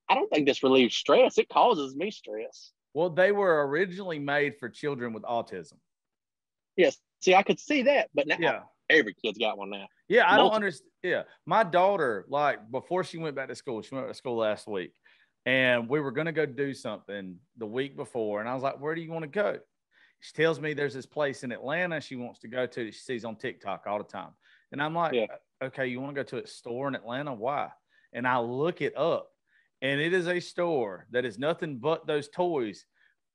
I don't think this relieves stress. It causes me stress. Well, they were originally made for children with autism. Yes. See, I could see that, but now every kid's got one now. Yeah, I don't understand. Yeah, my daughter, like before she went back to school, she went to school last week, and we were going to go do something the week before. And I was like, where do you want to go? She tells me there's this place in Atlanta she wants to go to that she sees on TikTok all the time. And I'm like, okay, you want to go to a store in Atlanta? Why? And I look it up, and it is a store that is nothing but those toys,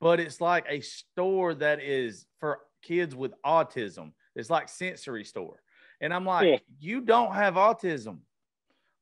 but it's like a store that is for kids with autism. It's like sensory store. And I'm like, you don't have autism.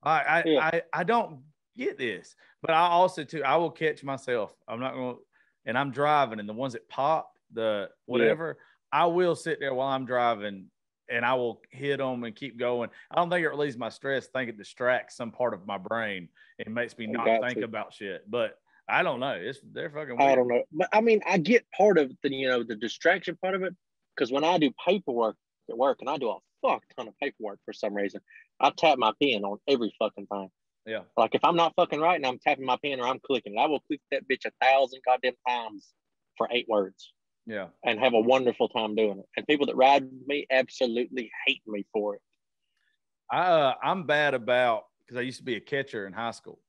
I don't get this. But I also, too, I will catch myself. I'm not going to, and I'm driving, and the ones that pop, the whatever, I will sit there while I'm driving, and I will hit them and keep going. I don't think it relieves my stress. I think it distracts some part of my brain. It makes me not think about shit. But I don't know. They're fucking weird. I don't know. But I mean, I get part of the distraction part of it. Because when I do paperwork, at work, and I do a fuck ton of paperwork for some reason. I tap my pen on every fucking thing. Yeah. Like if I'm not fucking writing, I'm tapping my pen or I'm clicking it. I will click that bitch 1,000 goddamn times for 8 words. Yeah. And have a wonderful time doing it. And people that ride with me absolutely hate me for it. I'm bad about, because I used to be a catcher in high school.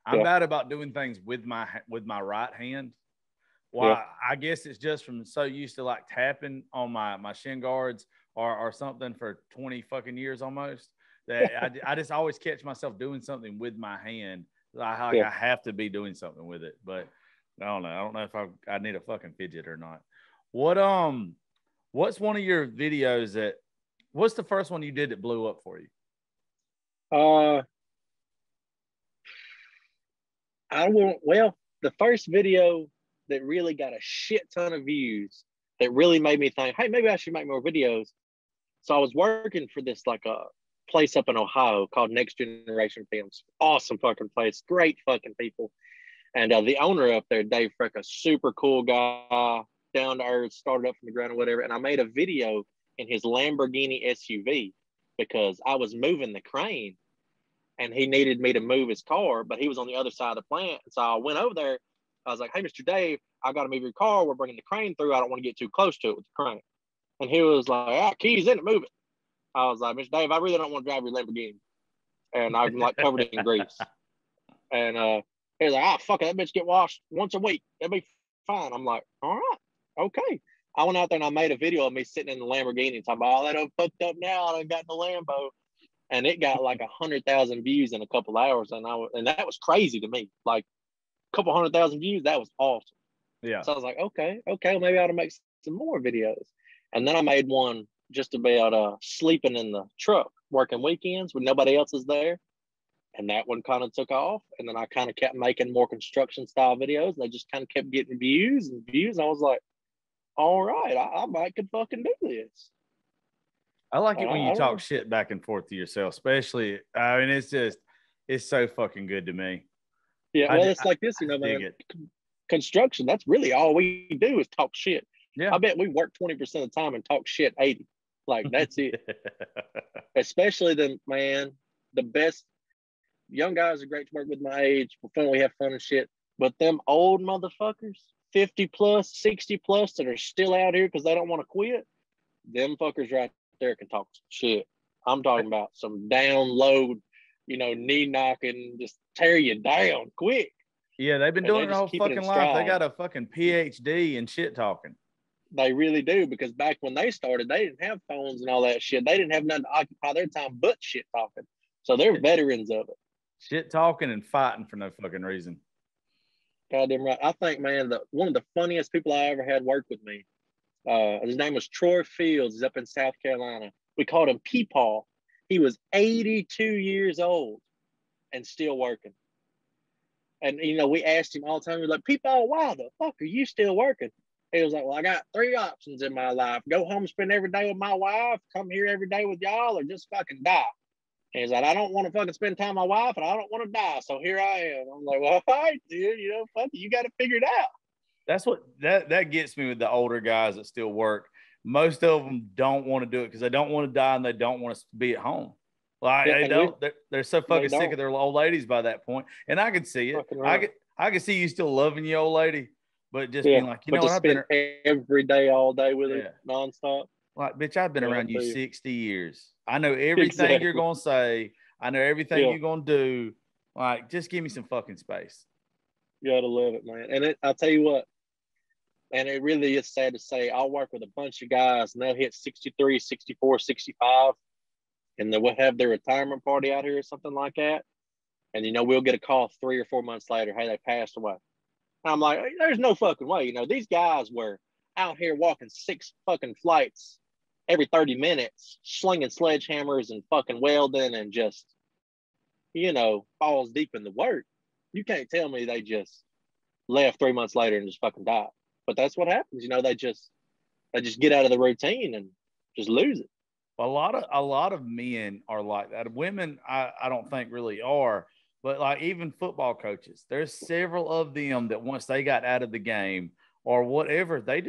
I'm bad about doing things with my right hand. Well, I guess it's just from so used to like tapping on my shin guards or something for 20 fucking years almost that I just always catch myself doing something with my hand. I have to be doing something with it, but I don't know. I don't know if I need a fucking fidget or not. What's one of your videos what's the first one you did that blew up for you? The first video that really got a shit ton of views that really made me think, hey, maybe I should make more videos. So I was working for this like a place up in Ohio called Next Generation Films. Awesome fucking place. Great fucking people. And the owner up there, Dave Freck, a super cool guy, down to earth, started up from the ground or whatever. And I made a video in his Lamborghini SUV because I was moving the crane and he needed me to move his car, but he was on the other side of the plant. And so I went over there. I was like, hey, Mr. Dave, I got to move your car. We're bringing the crane through. I don't want to get too close to it with the crane. And he was like, keys in it, move it. I was like, Mr. Dave, I really don't want to drive your Lamborghini. And I'm like covered in grease. And he was like, fuck it, that bitch get washed once a week. It'll be fine. I'm like, all right, okay. I went out there and I made a video of me sitting in the Lamborghini and talking about, that I'm fucked up now. I done got in the Lambo. And it got like 100,000 views in a couple hours. And that was crazy to me. Like a couple 100,000 views, that was awesome. Yeah. So I was like, okay, well, maybe I ought to make some more videos. And then I made one just about sleeping in the truck, working weekends when nobody else is there. And that one kind of took off. And then I kind of kept making more construction style videos. They just kind of kept getting views and views. I was like, all right, I might could fucking do this. I like it when you talk shit back and forth to yourself, especially. I mean, it's so fucking good to me. Yeah, well, it's like this, man. Construction, that's really all we do is talk shit. Yeah. I bet we work 20% of the time and talk shit 80. Like, that's it. Especially the best young guys are great to work with my age. We're fun, we have fun and shit. But them old motherfuckers, 50 plus, 60 plus, that are still out here because they don't want to quit, them fuckers right there can talk shit. I'm talking about some download, knee knocking, just tear you down quick. Yeah, they've been doing it their whole fucking life. They got a fucking PhD in shit talking. They really do, because back when they started, they didn't have phones and all that shit. They didn't have nothing to occupy their time but shit talking. So they're veterans of it. Shit talking and fighting for no fucking reason. Goddamn right. I think, man, one of the funniest people I ever had work with me, his name was Troy Fields. He's up in South Carolina. We called him Peepaw. He was 82 years old and still working. And, we asked him all the time, we were like, Peepaw, why the fuck are you still working? He was like, well, I got 3 options in my life. Go home, spend every day with my wife, come here every day with y'all, or just fucking die. And he's like, I don't want to fucking spend time with my wife, and I don't want to die, so here I am. I'm like, well, all right, dude, fuck you got to figure it out. That's what that gets me with the older guys that still work. Most of them don't want to do it because they don't want to die and they don't want to be at home. Like they're so fucking sick of their old ladies by that point. And I can see it. Right. I can see you still loving your old lady, but just being like, what, I've been every day, all day with it, nonstop. Like, bitch, I've been around you 60 years. I know everything you're gonna say. I know everything you're gonna do. Like, just give me some fucking space. You gotta love it, man. And I'll tell you what, and it really is sad to say, I'll work with a bunch of guys and they'll hit 63, 64, 65, and they'll have their retirement party out here or something like that. And, we'll get a call 3 or 4 months later, hey, they passed away. And I'm like, there's no fucking way. These guys were out here walking 6 fucking flights every 30 minutes, slinging sledgehammers and fucking welding and just, balls deep in the work. You can't tell me they just left 3 months later and just fucking died. But that's what happens. They just get out of the routine and just lose it. A lot of men are like that. Women, I don't think really are, but like even football coaches, there's several of them that once they got out of the game or whatever, they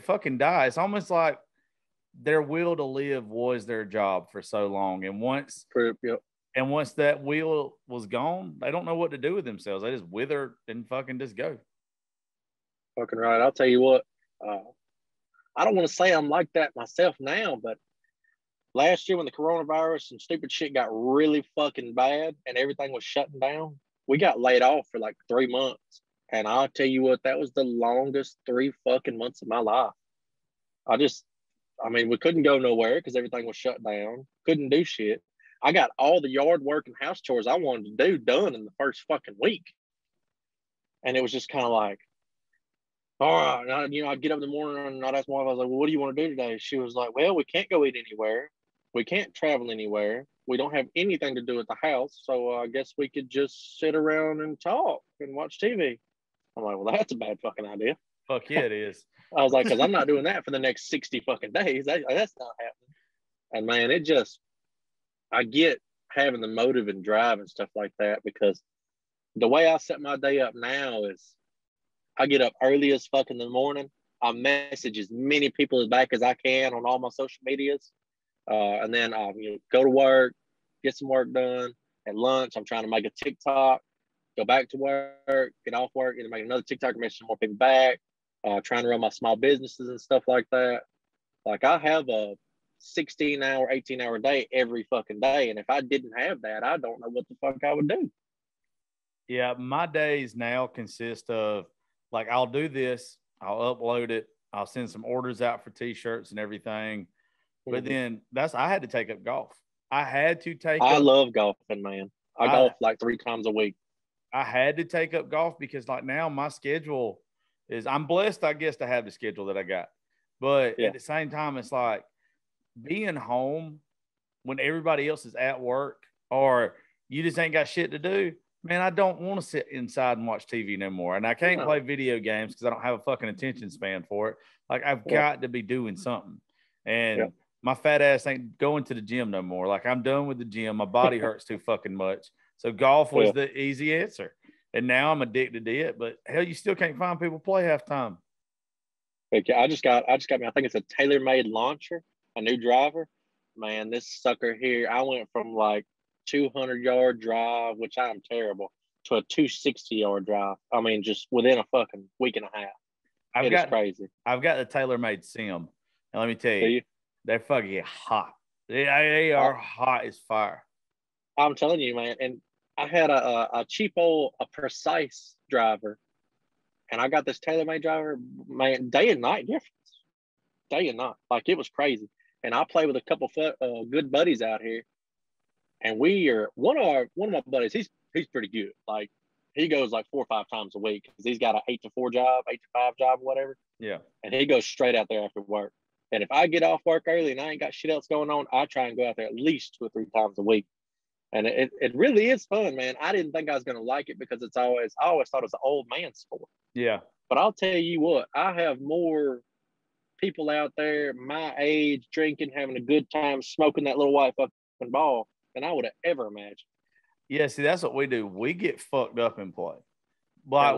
fucking die. It's almost like their will to live was their job for so long. And once Yep. and once that will was gone, they don't know what to do with themselves. They just wither and fucking just go. Fucking right. I'll tell you what. I don't want to say I'm like that myself now, but last year when the coronavirus and stupid shit got really fucking bad and everything was shutting down, we got laid off for like 3 months. And I'll tell you what, that was the longest 3 fucking months of my life. We couldn't go nowhere because everything was shut down. Couldn't do shit. I got all the yard work and house chores I wanted to do done in the first fucking week. And it was just kind of like, all right, I'd get up in the morning and I'd ask my wife, I was like, well, what do you want to do today? She was like, well, we can't go eat anywhere. We can't travel anywhere. We don't have anything to do at the house. So I guess we could just sit around and talk and watch TV. I'm like, well, that's a bad fucking idea. Fuck yeah, it is. I was like, because I'm not doing that for the next 60 fucking days. That's not happening. And man, I get having the motive and drive and stuff like that, because the way I set my day up now is I get up early as fuck in the morning. I message as many people back as I can on all my social medias. And then I go to work, get some work done. At lunch, I'm trying to make a TikTok, go back to work, get off work, and make another TikTok, message some more people back, trying to run my small businesses and stuff like that. Like I have a 16-hour, 18-hour day every fucking day. And if I didn't have that, I don't know what the fuck I would do. Yeah, my days now consist of, like, I'll do this, I'll upload it, I'll send some orders out for t-shirts and everything. But then I had to take up golf. I love golfing, man. I golf like 3 times a week. I had to take up golf because like now my schedule is, I'm blessed, I guess, to have the schedule that I got. But at the same time, it's like being home when everybody else is at work or you just ain't got shit to do. Man, I don't want to sit inside and watch TV no more. And I can't play video games because I don't have a fucking attention span for it. Like I've got to be doing something. And my fat ass ain't going to the gym no more. Like I'm done with the gym. My body hurts too fucking much. So golf was the easy answer. And now I'm addicted to it. But hell, you still can't find people play half time. Okay, I just got me, I think it's a tailor-made launcher, a new driver. Man, this sucker here, I went from like 200-yard drive, which I'm terrible, to a 260-yard drive. I mean, just within a fucking week and a half. It's crazy. I've got the TaylorMade Sim. And let me tell you, they're fucking hot. They are hot as fire. I'm telling you, man. And I had a cheapo, a precise driver. And I got this TaylorMade driver, man, day and night difference. Day and night. Like, it was crazy. And I play with a couple good buddies out here. And we are one of my buddies. He's pretty good. Like he goes like 4 or 5 times a week because he's got an 8 to 4 job, 8 to 5 job, whatever. Yeah. And he goes straight out there after work. And if I get off work early and I ain't got shit else going on, I try and go out there at least 2 or 3 times a week. And it really is fun, man. I didn't think I was gonna like it because I always thought it was an old man sport. Yeah. But I'll tell you what, I have more people out there my age drinking, having a good time, smoking that little white fucking ball than I would have ever imagined. Yeah, see, that's what we do. We get fucked up and play. Like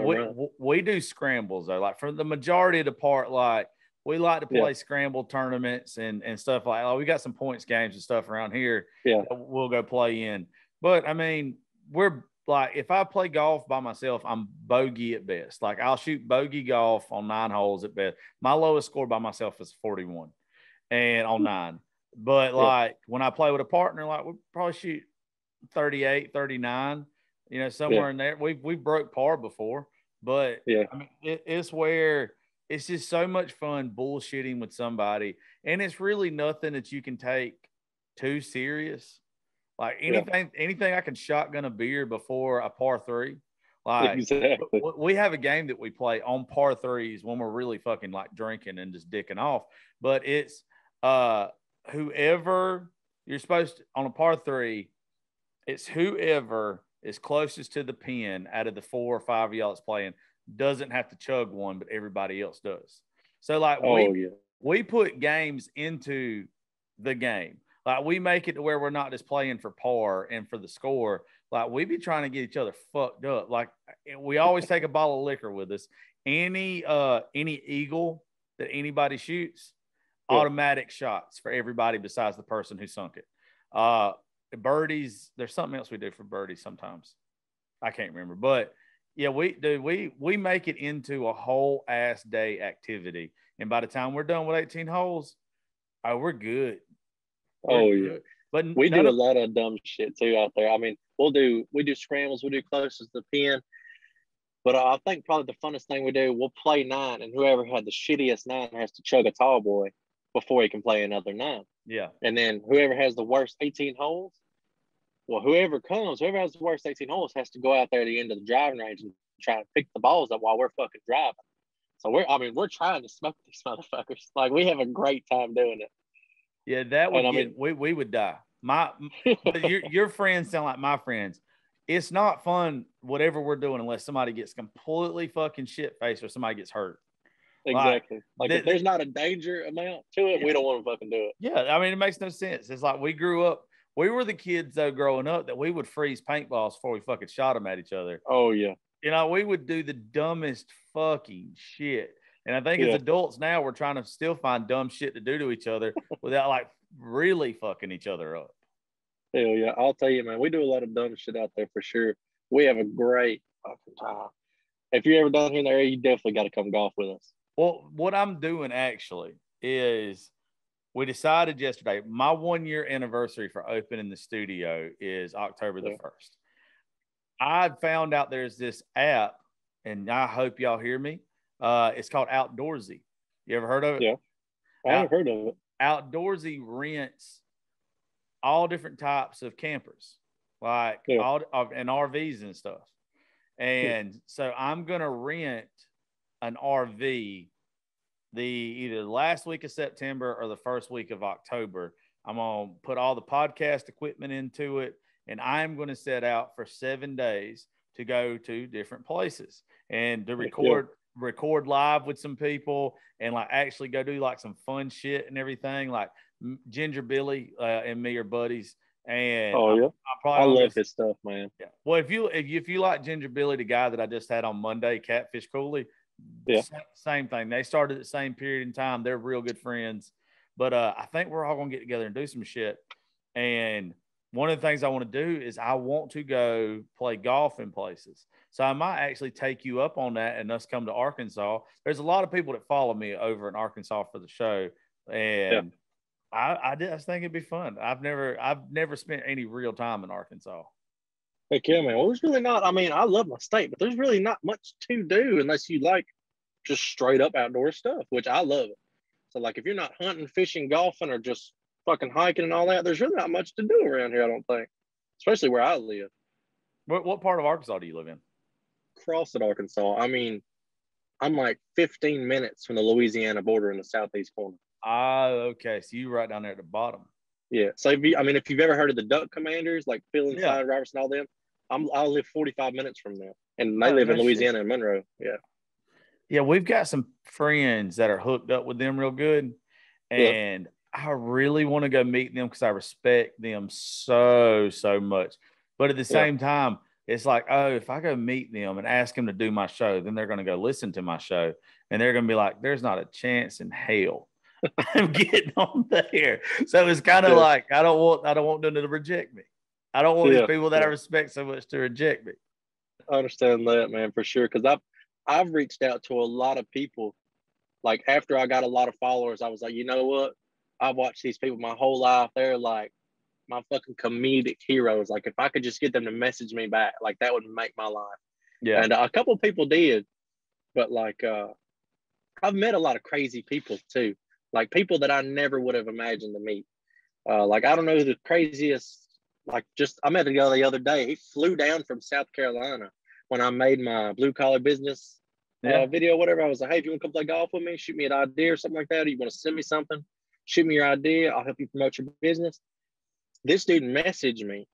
we do scrambles though. Like for the majority of the part, like we like to play scramble tournaments and stuff like. Oh, we got some points games and stuff around here. Yeah, we'll go play in. But I mean, we're like, if I play golf by myself, I'm bogey at best. Like I'll shoot bogey golf on 9 holes at best. My lowest score by myself is 41, and on 9. But like when I play with a partner, like we probably shoot 38, 39, somewhere in there. We've broke par before, but I mean, it's where it's just so much fun bullshitting with somebody. And it's really nothing that you can take too serious. Like anything I can shotgun a beer before a par 3. Like exactly. We have a game that we play on par 3s when we're really fucking like drinking and just dicking off. But it's whoever you're supposed to, on a par 3, it's whoever is closest to the pin out of the 4 or 5 of y'all that's playing doesn't have to chug one, but everybody else does. So like we put games into the game. Like we make it to where we're not just playing for par and for the score. Like we be trying to get each other fucked up. Like we always take a bottle of liquor with us. Any eagle that anybody shoots, automatic shots for everybody besides the person who sunk it. Birdies, there's something else we do for birdies sometimes. I can't remember, but yeah, we make it into a whole ass day activity. And by the time we're done with 18 holes, we're good. Good. But we do a lot of dumb shit too out there. I mean, we do scrambles, we do closest to the pin. But I think probably the funnest thing we do, we'll play 9, and whoever had the shittiest 9 has to chug a tall boy before he can play another 9. Yeah. And then whoever has the worst 18 holes, whoever has the worst 18 holes has to go out there at the end of the driving range and try to pick the balls up while we're fucking driving. So we're trying to smoke these motherfuckers. Like, we have a great time doing it. Yeah, that would we would die. Your friends sound like my friends. It's not fun, whatever we're doing, unless somebody gets completely fucking shit-faced or somebody gets hurt. Exactly. Like if there's not a danger amount to it, we don't want to fucking do it. Yeah, I mean, it makes no sense. It's like we grew up. We were the kids, though, growing up, that we would freeze paintballs before we fucking shot them at each other. Oh, yeah. We would do the dumbest fucking shit. And I think as adults now, we're trying to still find dumb shit to do to each other without, like, really fucking each other up. Hell yeah. I'll tell you, man, we do a lot of dumb shit out there for sure. We have a great fucking time. If you're ever down here in the area, you definitely got to come golf with us. Well, what I'm doing actually is we decided yesterday, my 1-year anniversary for opening the studio is October the 1st. I found out there's this app, and I hope y'all hear me. It's called Outdoorsy. You ever heard of it? Yeah. I've heard of it. Outdoorsy rents all different types of campers, like all and RVs and stuff. And so I'm going to rent an RV either the last week of September or the first week of October. I'm going to put all the podcast equipment into it, and I'm going to set out for 7 days to go to different places and to record live with some people and like actually go do like some fun shit and everything. Like Ginger Billy and me are buddies. And I love his stuff, man. Yeah. Well, if you like Ginger Billy, the guy that I just had on Monday, Catfish Cooley, same thing. They started at the same period in time. They're real good friends. But I think we're all gonna get together and do some shit. And one of the things I want to do is I want to go play golf in places. So I might actually take you up on that and us come to Arkansas. There's a lot of people that follow me over in Arkansas for the show. And I just think it'd be fun. I've never spent any real time in Arkansas. Heck yeah, man. Well, there's really not. I mean, I love my state, but there's really not much to do unless you like just straight up outdoor stuff, which I love it. So, like, if you're not hunting, fishing, golfing, or just fucking hiking and all that, there's really not much to do around here, I don't think. Especially where I live. What part of Arkansas do you live in? Crossett, Arkansas. I mean, I'm like 15 minutes from the Louisiana border in the southeast corner. Okay. So you're right down there at the bottom. Yeah. So if you've ever heard of the Duck Commanders, like Phil and Simon Robertson, all them, I live 45 minutes from there, and they live in Louisiana and Monroe. Yeah. Yeah, we've got some friends that are hooked up with them real good, and I really want to go meet them because I respect them so much. But at the same time, it's like, if I go meet them and ask them to do my show, then they're going to go listen to my show, and they're going to be like, "There's not a chance in hell I'm getting on there." So it's kind of like I don't want them to reject me. I don't want these people that I respect so much to reject me. I understand that, man, for sure. Because I've reached out to a lot of people. Like, after I got a lot of followers, I was like, you know what? I've watched these people my whole life. They're like my fucking comedic heroes. Like, if I could just get them to message me back, like, that would make my life. Yeah. And a couple of people did, but like I've met a lot of crazy people too. Like, people that I never would have imagined to meet. Like, I don't know who the craziest. Like, just I met a guy the other day. He flew down from South Carolina when I made my blue collar business video, whatever. I was like, "Hey, if you want to come play golf with me, shoot me an idea or something like that. Or you want to send me something, shoot me your idea. I'll help you promote your business." This dude messaged me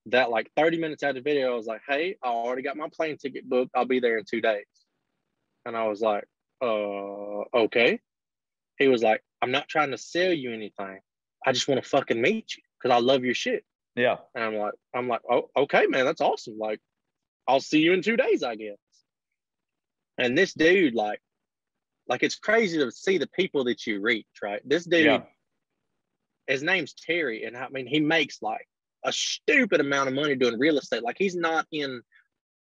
that like 30 minutes after the video. I was like, "Hey, I already got my plane ticket booked. I'll be there in 2 days." And I was like, okay. He was like, "I'm not trying to sell you anything. I just want to fucking meet you because I love your shit." Yeah. And I'm like, "Oh, okay, man, that's awesome. Like, I'll see you in 2 days, I guess." And this dude, like, like, it's crazy to see the people that you reach, right? This dude, Yeah. his name's Terry, and I mean, he makes like a stupid amount of money doing real estate. Like, he's not in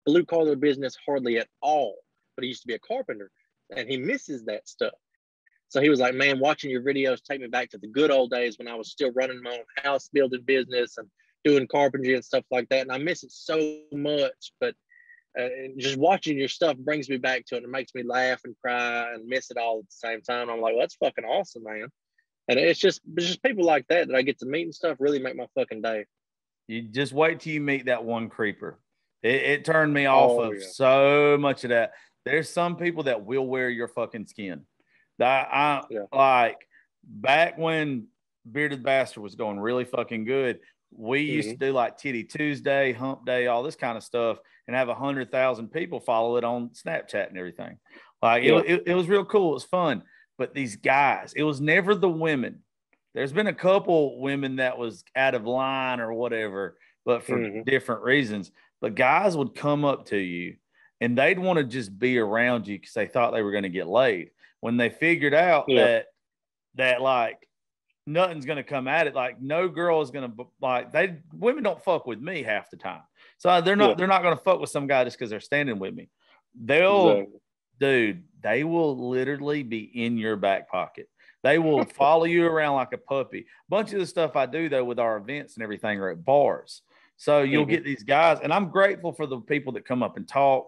blue collar business hardly at all, but he used to be a carpenter, and he misses that stuff. So he was like, man, watching your videos take me back to the good old days when I was still running my own house building business and doing carpentry and stuff like that. And I miss it so much, but just watching your stuff brings me back to it. It makes me laugh and cry and miss it all at the same time. I'm like, well, that's fucking awesome, man. And it's just people like that I get to meet and stuff really make my fucking day. You just wait till you meet that one creeper. It turned me off of so much of that. There's some people that will wear your fucking skin. Like back when Bearded Bastard was going really fucking good, we used to do like Titty Tuesday, Hump Day, all this kind of stuff, and have 100,000 people follow it on Snapchat and everything. Like it was real cool. It was fun. But these guys, it was never the women. There's been a couple women that was out of line or whatever, but for different reasons. But guys would come up to you and they'd want to just be around you because they thought they were going to get laid. When they figured out that like nothing's going to come at it, like no girl is going to like women don't fuck with me half the time. So they're not going to fuck with some guy just because they're standing with me. Dude, they will literally be in your back pocket. They will follow you around like a puppy. A bunch of the stuff I do, though, with our events and everything are at bars. So you'll get these guys, and I'm grateful for the people that come up and talk,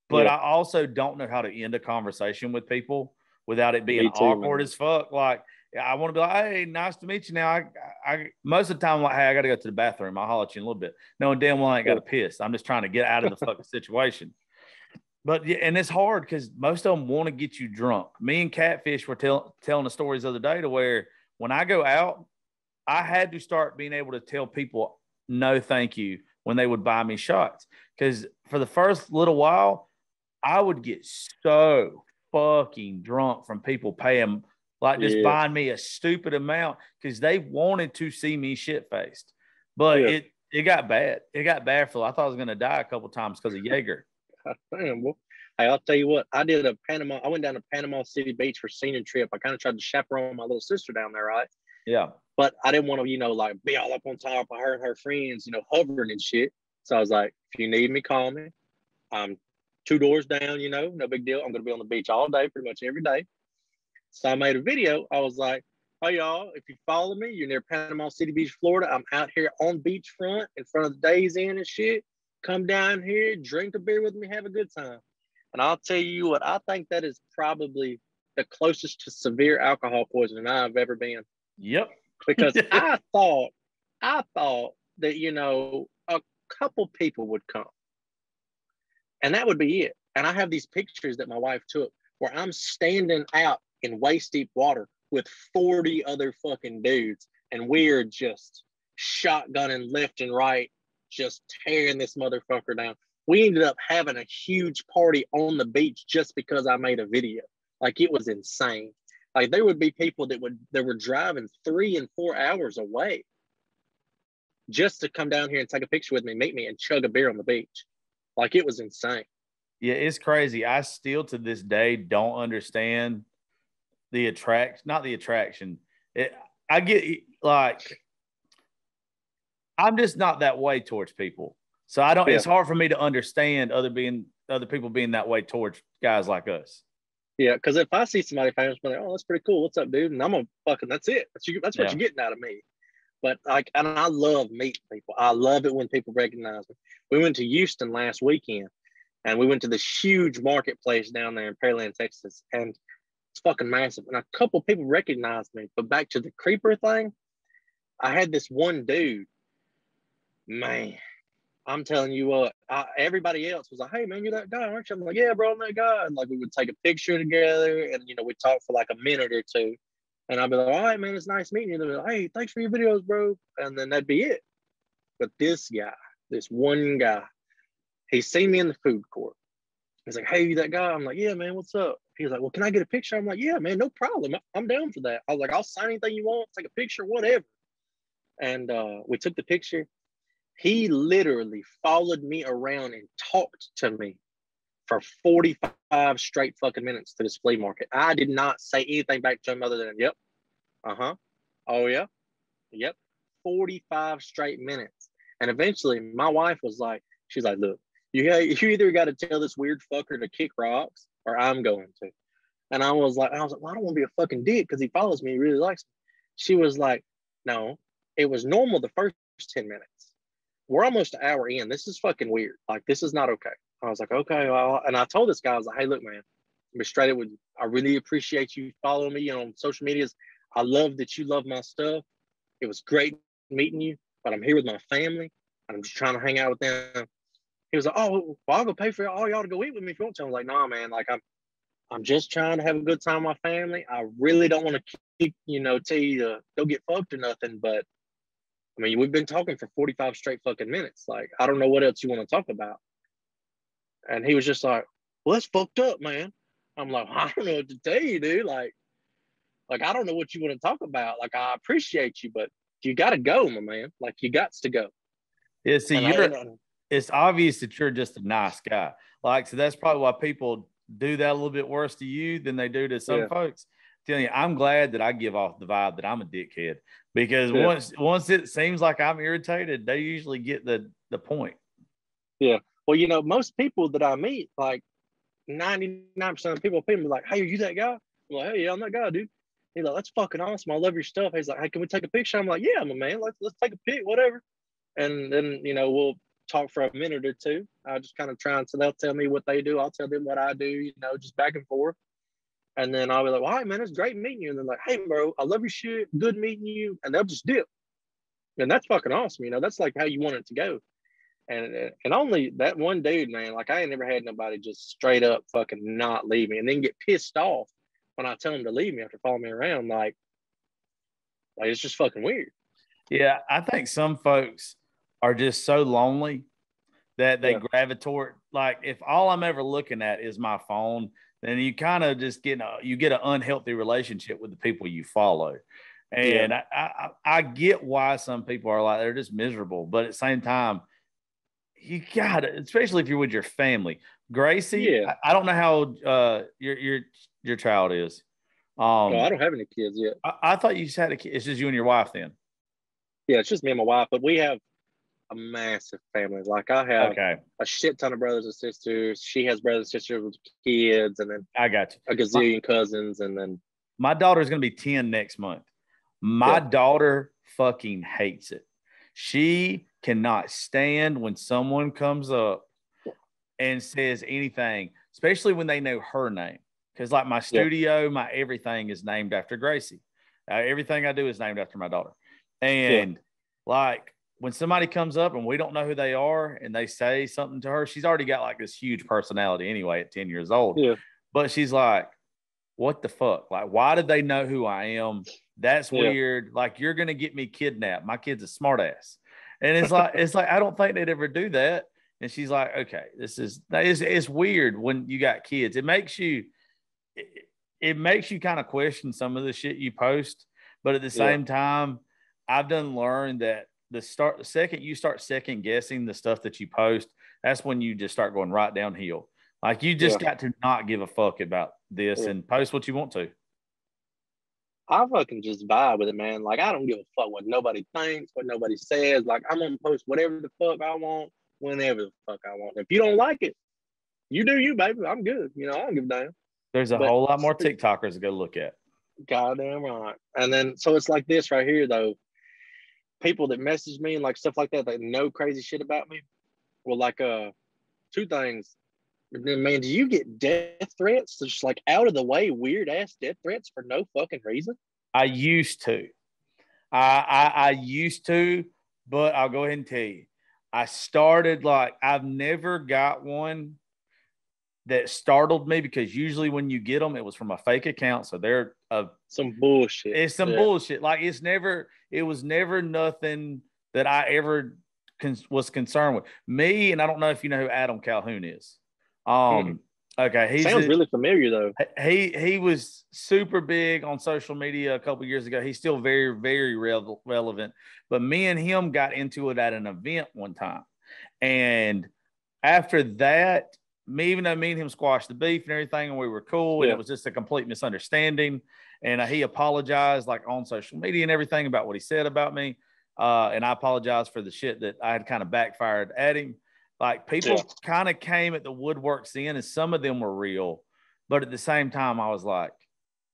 but I also don't know how to end a conversation with people without it being awkward as fuck. Like, I want to be like, hey, nice to meet you. Now, I most of the time, I'm like, hey, I got to go to the bathroom. I'll holler at you in a little bit. No, damn well I ain't got to piss. I'm just trying to get out of the fucking situation. But yeah, and it's hard because most of them want to get you drunk. Me and Catfish were telling the stories the other day to where when I go out, I had to start being able to tell people no thank you when they would buy me shots. Because for the first little while, I would get so fucking drunk from people paying, like just buying me a stupid amount because they wanted to see me shit-faced. But it got bad. It got bad for I thought I was going to die a couple times because of Jaeger. Damn, well, hey, I'll tell you what, I went down to Panama City Beach for senior trip. I kind of tried to chaperone my little sister down there, right? Yeah. But I didn't want to, like be all up on top of her and her friends, hovering and shit. So I was like, if you need me, call me. I'm 2 doors down, no big deal. I'm going to be on the beach all day, pretty much every day. So I made a video. I was like, hey, y'all, if you follow me, you're near Panama City Beach, Florida. I'm out here on beachfront in front of the Days Inn and shit. Come down here, drink a beer with me, have a good time. And I'll tell you what, I think that is probably the closest to severe alcohol poisoning I've ever been. Yep. Because I thought that, a couple people would come. And that would be it. And I have these pictures that my wife took where I'm standing out in waist deep water with 40 other fucking dudes. And we're just shotgunning left and right, just tearing this motherfucker down. We ended up having a huge party on the beach just because I made a video. Like, it was insane. Like, there would be people that were driving 3 and 4 hours away just to come down here and take a picture with me, meet me, and chug a beer on the beach. Like, it was insane. Yeah, it's crazy. I still to this day don't understand the not the attraction. I get like, I'm just not that way towards people. So I don't, it's hard for me to understand other people being that way towards guys like us. Yeah. Cause if I see somebody famous, I'm like, oh, that's pretty cool. What's up, dude? And I'm gonna fucking, that's it. That's what you're getting out of me. But and I love meeting people. I love it when people recognize me. We went to Houston last weekend and we went to this huge marketplace down there in Pearland, Texas. And it's fucking massive. And a couple people recognized me, but back to the creeper thing, I had this one dude, man, I'm telling you what, everybody else was like, hey, man, you're that guy, aren't you? I'm like, yeah, bro, I'm that guy. And like, we would take a picture together and, we'd talk for like a minute or two. And I'd be like, all right, man, it's nice meeting you. They'd be like, hey, thanks for your videos, bro. And then that'd be it. But this one guy, he seen me in the food court. He's like, hey, you that guy? I'm like, yeah, man, what's up? He was like, well, can I get a picture? I'm like, yeah, man, no problem. I'm down for that. I was like, I'll sign anything you want, take a picture, whatever. And we took the picture. He literally followed me around and talked to me for 45 straight fucking minutes to this flea market. I did not say anything back to him other than, yep, oh, yeah, yep, 45 straight minutes. And eventually my wife was like, she's like, look, you either got to tell this weird fucker to kick rocks or I'm going to. And I was like, well, I don't want to be a fucking dick because he follows me. He really likes me. She was like, no, it was normal the first 10 minutes. We're almost an hour in. This is fucking weird. Like, this is not okay. I was like, okay. Well, and I told this guy, I was like, hey, look, man, be straight up with you. I really appreciate you following me on social medias. I love that you love my stuff. It was great meeting you, but I'm here with my family. And I'm just trying to hang out with them. He was like, oh, well, I'll go pay for all y'all to go eat with me if you want to. I was like, nah, man, like I'm just trying to have a good time with my family. I really don't want to keep, tell you to go get fucked or nothing. But I mean, we've been talking for 45 straight fucking minutes. Like, I don't know what else you want to talk about. And he was just like, well, that's fucked up, man. I'm like, I don't know what to tell you, dude. Like, I don't know what you want to talk about. Like, I appreciate you, but you got to go, my man. Like, you got to go. Yeah, see, it's obvious that you're just a nice guy. Like, so that's probably why people do that a little bit worse to you than they do to some folks. Telling you, I'm glad that I give off the vibe that I'm a dickhead, because once it seems like I'm irritated, they usually get the point. Yeah. Well, most people that I meet, like 99% of people are like, hey, are you that guy? I'm like, hey, yeah, I'm that guy, dude. He's like, that's fucking awesome. I love your stuff. He's like, hey, can we take a picture? I'm like, yeah, my man. Let's take a pic, whatever. And then, we'll talk for a minute or two. I just kind of try and so they'll tell me what they do. I'll tell them what I do, just back and forth. And then I'll be like, well, hey, man, it's great meeting you. And they're like, hey, bro, I love your shit. Good meeting you. And they'll just dip. And that's fucking awesome. That's like how you want it to go. And only that one dude, man, like I ain't never had nobody just straight up fucking not leave me and then get pissed off when I tell them to leave me after following me around. Like it's just fucking weird. Yeah, I think some folks are just so lonely that they gravitate. Like, if all I'm ever looking at is my phone, then you kind of just get an unhealthy relationship with the people you follow. And I get why some people are like, they're just miserable, but at the same time, you got it, especially if you're with your family. Gracie, I don't know how your child is. No, I don't have any kids yet. I thought you just had a kid. It's just you and your wife then. Yeah, it's just me and my wife, but we have a massive family. Like I have a shit ton of brothers and sisters. She has brothers and sisters with kids, and then I got you a gazillion cousins, and then my daughter's gonna be 10 next month. My daughter fucking hates it. She cannot stand when someone comes up and says anything, especially when they know her name. Because like my studio, my everything is named after Gracie. Everything I do is named after my daughter. And like when somebody comes up and we don't know who they are and they say something to her, she's already got like this huge personality anyway at 10 years old. Yeah. But she's like, what the fuck? Like, why did they know who I am? That's weird. Like, you're going to get me kidnapped. My kid's a smart ass. And it's like, I don't think they'd ever do that. And she's like, okay, it's weird when you got kids. It makes you kind of question some of the shit you post. But at the same time, I've learned that the second you start second guessing the stuff that you post, that's when you just start going right downhill. Like, you just got to not give a fuck about this and post what you want to. I fucking just vibe with it, man. Like, I don't give a fuck what nobody thinks, what nobody says. Like, I'm gonna post whatever the fuck I want, whenever the fuck I want. If you don't like it, you do you, baby. I'm good. I don't give a damn. There's a whole lot more TikTokers to go look at. Goddamn right. And then, so it's like this right here, though. People that message me and like stuff like that know crazy shit about me. Well, like two things. Man, do you get death threats? Just like out of the way, weird ass death threats for no fucking reason? I used to. I used to, but I'll go ahead and tell you. I started I've never got one that startled me, because usually when you get them, it was from a fake account. So they're some bullshit. It's some bullshit. Like, it was never nothing that I ever was concerned with. Me, and I don't know if you know who Adam Calhoun is. Okay, he sounds really familiar though. He was super big on social media a couple years ago. He's still very, very relevant. But me and him got into it at an event one time, and after that, even though me and him squashed the beef and everything, and we were cool, and Yeah. it was just a complete misunderstanding. And he apologized like on social media and everything about what he said about me. And I apologized for the shit that I had kind of backfired at him. Like people kind of came at the woodworks in, and some of them were real, but at the same time, I was like,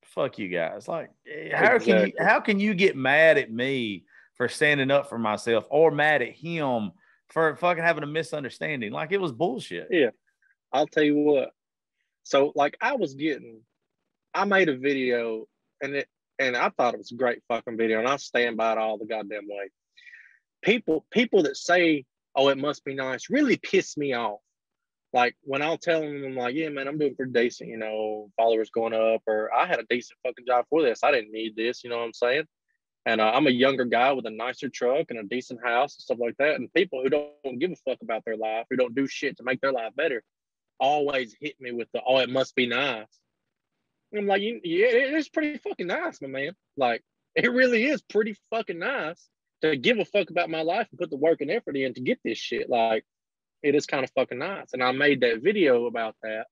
"Fuck you guys!" Like, how can you get mad at me for standing up for myself, or mad at him for fucking having a misunderstanding? Like, it was bullshit. Yeah, I'll tell you what. So like I made a video and I thought it was a great fucking video, and I stand by it all the goddamn way. People that say, "Oh, it must be nice," really piss me off. Like when I'll tell them, I'm like, "Yeah, man, I'm doing pretty decent, followers going up, or I had a decent fucking job for this. I didn't need this," you know what I'm saying? And I'm a younger guy with a nicer truck and a decent house and stuff like that. And people who don't give a fuck about their life, who don't do shit to make their life better, always hit me with the, "Oh, it must be nice." I'm like, yeah, it is pretty fucking nice, my man. Like, it really is pretty fucking nice to give a fuck about my life and put the work and effort in to get this shit. Like, it is kind of fucking nice. And I made that video about that.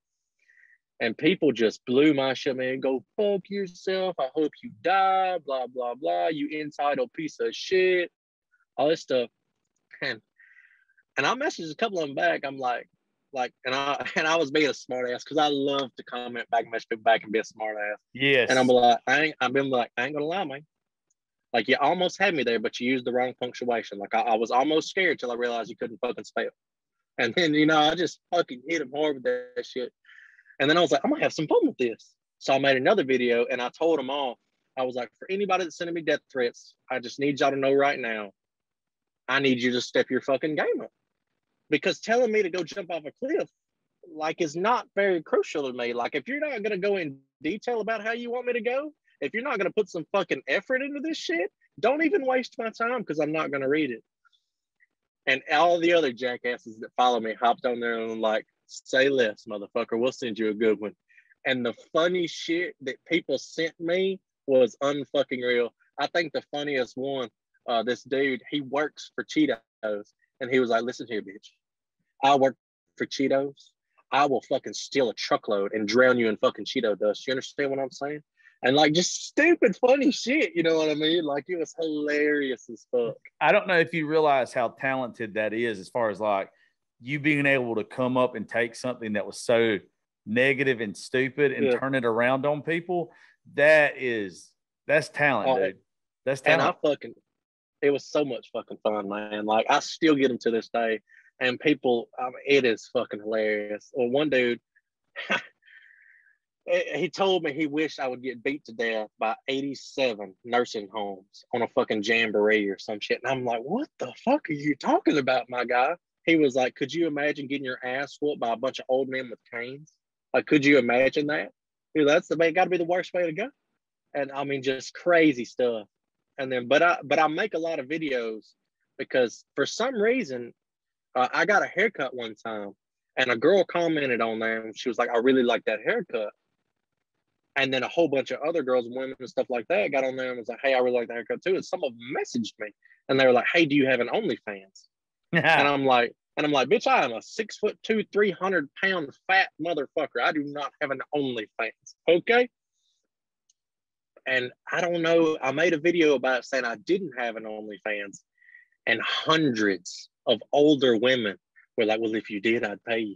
And people just blew my shit, man. Go fuck yourself. I hope you die. Blah, blah, blah. You entitled piece of shit. All this stuff. And I messaged a couple of them back. I'm like, and I was being a smart ass because I love to comment back and message people back and be a smart ass. Yes. And I'm like, I ain't gonna lie, man. Like, you almost had me there, but you used the wrong punctuation. Like, I was almost scared till I realized you couldn't fucking spell. And then, I just fucking hit him hard with that shit. And then I was like, I'm gonna have some fun with this. So I made another video and I told them all, I was like, for anybody that's sending me death threats, I just need y'all to know right now, I need you to step your fucking game up. Because telling me to go jump off a cliff, like, is not very crucial to me. Like, if you're not gonna go in detail about how you want me to go, if you're not gonna put some fucking effort into this shit, don't even waste my time because I'm not gonna read it. And all the other jackasses that follow me hopped on there and like, say less, motherfucker. We'll send you a good one. And the funny shit that people sent me was unfucking real. I think the funniest one, this dude, he works for Cheetos. And he was like, "Listen here, bitch. I work for Cheetos. I will fucking steal a truckload and drown you in fucking Cheeto dust." You understand what I'm saying? And like, just stupid, funny shit. You know what I mean? Like, it was hilarious as fuck. I don't know if you realize how talented that is, as far as like you being able to come up and take something that was so negative and stupid and turn it around on people. That's talent, dude. That's talent. And it was so much fucking fun, man. Like, I still get them to this day. And people, it is fucking hilarious. Well, one dude, he told me he wished I would get beat to death by 87 nursing homes on a fucking jamboree or some shit. And I'm like, what the fuck are you talking about, my guy? He was like, could you imagine getting your ass whooped by a bunch of old men with canes? Like, could you imagine that? Dude, that's got to be the worst way to go. And I mean, just crazy stuff. And then, but I make a lot of videos because for some reason, I got a haircut one time and a girl commented on there and she was like, "I really like that haircut." And then a whole bunch of other girls, women and stuff like that got on there and was like, "Hey, I really like the haircut too." And some of them messaged me and they were like, "Hey, do you have an OnlyFans?" And I'm like, bitch, I am a 6'2", 300-pound fat motherfucker. I do not have an OnlyFans. Okay. And I don't know, I made a video about saying I didn't have an OnlyFans, and hundreds of older women were like, "Well, if you did, I'd pay you."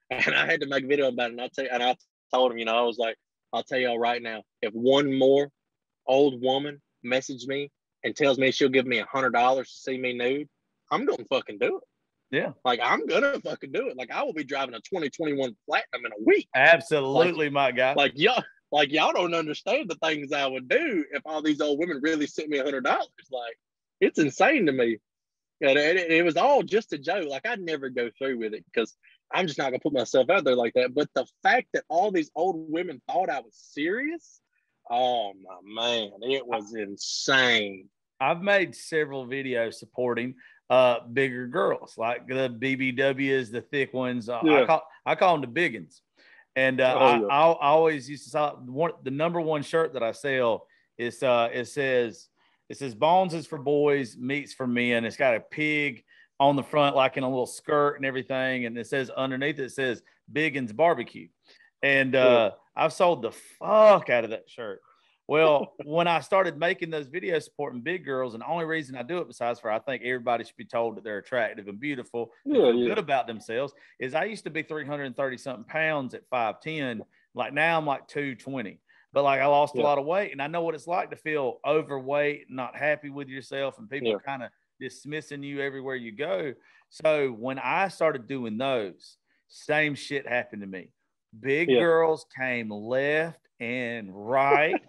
And I had to make a video about it. And I told them, I was like, "I'll tell y'all right now, if one more old woman messaged me and tells me she'll give me $100 to see me nude, I'm going to fucking do it." Yeah. Like, I'm going to fucking do it. Like, I will be driving a 2021 Platinum in a week. Absolutely, my guy. Like, y'all don't understand the things I would do if all these old women really sent me $100. Like, it's insane to me. And it was all just a joke. Like, I'd never go through with it because I'm just not going to put myself out there like that. But the fact that all these old women thought I was serious, oh, my man, it was insane. I've made several videos supporting bigger girls, like the BBWs, the thick ones. I call them the big ones. And I always used to sell the number one shirt that I sell is it says Bones is for boys, meat's for men. It's got a pig on the front, like in a little skirt and everything. And it says underneath it says Biggins Barbecue. And I've sold the fuck out of that shirt. Well, when I started making those videos supporting big girls, and the only reason I do it, besides for I think everybody should be told that they're attractive and beautiful, and feel good about themselves, is I used to be 330 something pounds at 5'10". Like now I'm like 220. But like I lost a lot of weight, and I know what it's like to feel overweight, not happy with yourself, and people kind of dismissing you everywhere you go. So when I started doing those, same shit happened to me. Big girls came left and right,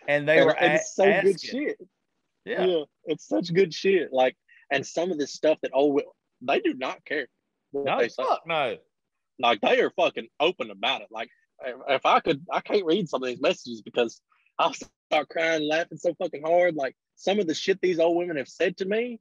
and they were it's so asking. good shit. Yeah, it's such good shit. Like, and some of this stuff that they do not care what they say. No. Like they are fucking open about it. Like if I can't read some of these messages because I'll start crying, laughing so fucking hard. Like some of the shit these old women have said to me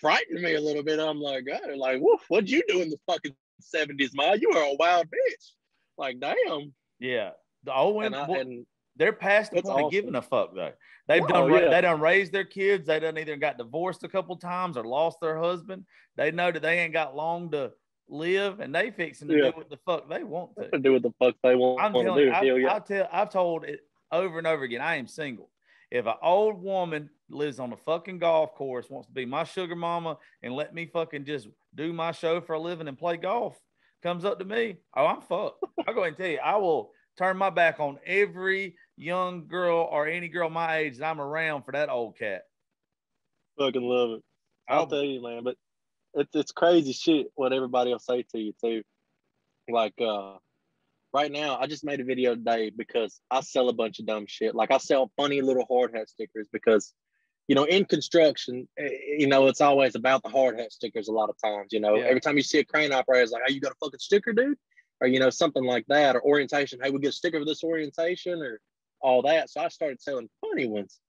frightened me a little bit. I'm like, God, they're like, woof, what'd you do in the fucking 70s, Ma? You were a wild bitch. Like, damn. Yeah. The old women, they're past the point of giving a fuck, though. They done raised their kids. They done either got divorced a couple times or lost their husband. They know that they ain't got long to live, and they fixing to do what the fuck they want to. Do what the fuck they want. I'm telling you, I've told it over and over again. I am single. If an old woman lives on a fucking golf course, wants to be my sugar mama and let me fucking just do my show for a living and play golf, comes up to me, oh, I'm fucked. I'll go ahead and tell you, I will turn my back on every young girl or any girl my age that I'm around for that old cat. Fucking love it. I'll tell you, man, but it's crazy shit what everybody will say to you too. Like right now, I just made a video today because I sell a bunch of dumb shit. Like I sell funny little hard hat stickers because, you know, in construction, you know, it's always about the hard hat stickers a lot of times. You know, every time you see a crane operator, it's like, hey, you got a fucking sticker, dude? Or, you know, something like that. Or orientation. Hey, we get a sticker for this orientation or all that. So I started selling funny ones.